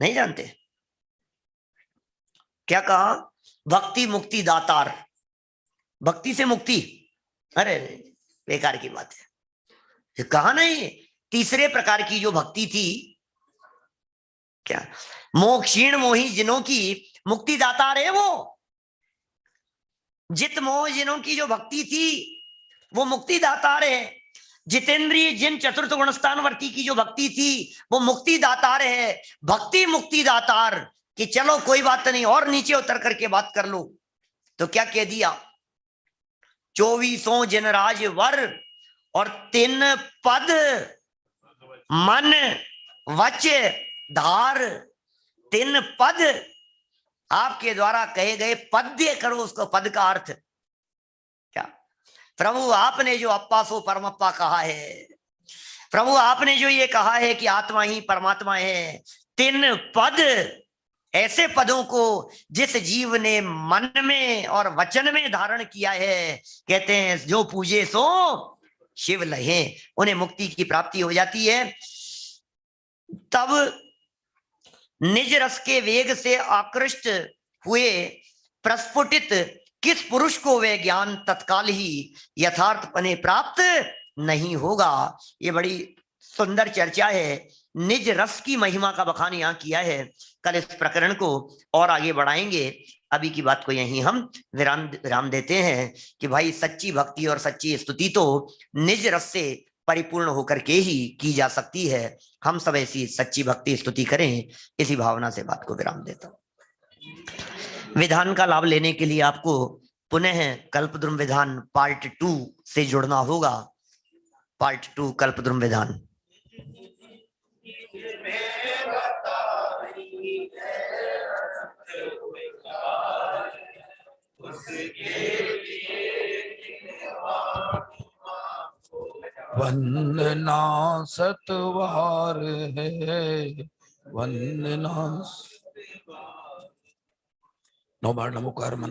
नहीं जानते? क्या कहा? भक्ति मुक्ति दातार, भक्ति से मुक्ति, अरे बेकार की बात है। कहा नहीं, तीसरे प्रकार की जो भक्ति थी, क्या मोक्षीण मोही जिनों की मुक्ति दातार है वो। जित मोह जिनों की जो भक्ति थी वो मुक्ति दातार है। जितेंद्रिय जिन चतुर्थ गुणस्थानवर्ती की जो भक्ति थी वो मुक्ति दातार है। भक्ति मुक्ति दातार कि चलो कोई बात नहीं और नीचे उतर करके बात कर लो, तो क्या कह दिया? 24 जनराज वर और 3 पद मन वच धार। 3 पद आपके द्वारा कहे गए पद्य करो। उसको पद का अर्थ क्या? प्रभु आपने जो अप्पा सो परमप्पा कहा है, प्रभु आपने जो ये कहा है कि आत्मा ही परमात्मा है, 3 पद, ऐसे पदों को जिस जीव ने मन में और वचन में धारण किया है, कहते हैं जो पूजे सो शिव लहे, उन्हें मुक्ति की प्राप्ति हो जाती है। तब निज रस के वेग से आकृष्ट हुए प्रस्फुटित किस पुरुष को वे ज्ञान तत्काल ही यथार्थ पने प्राप्त नहीं होगा। ये बड़ी सुंदर चर्चा है। निज रस की महिमा का बखान यहाँ किया है। कल इस प्रकरण को और आगे बढ़ाएंगे। अभी की बात को यहीं हम विराम देते हैं कि भाई सच्ची भक्ति और सच्ची स्तुति तो निज रस से परिपूर्ण होकर के ही की जा सकती है। हम सब ऐसी सच्ची भक्ति स्तुति करें, इसी भावना से बात को विराम देता हूं। विधान का लाभ लेने के लिए आपको पुनः कल्पद्रुम विधान पार्ट 2 से जुड़ना होगा। पार्ट 2 कल्पद्रुम विधान। वंदना सतवार है, वंदना। 9 बार नमोकार मंत्र।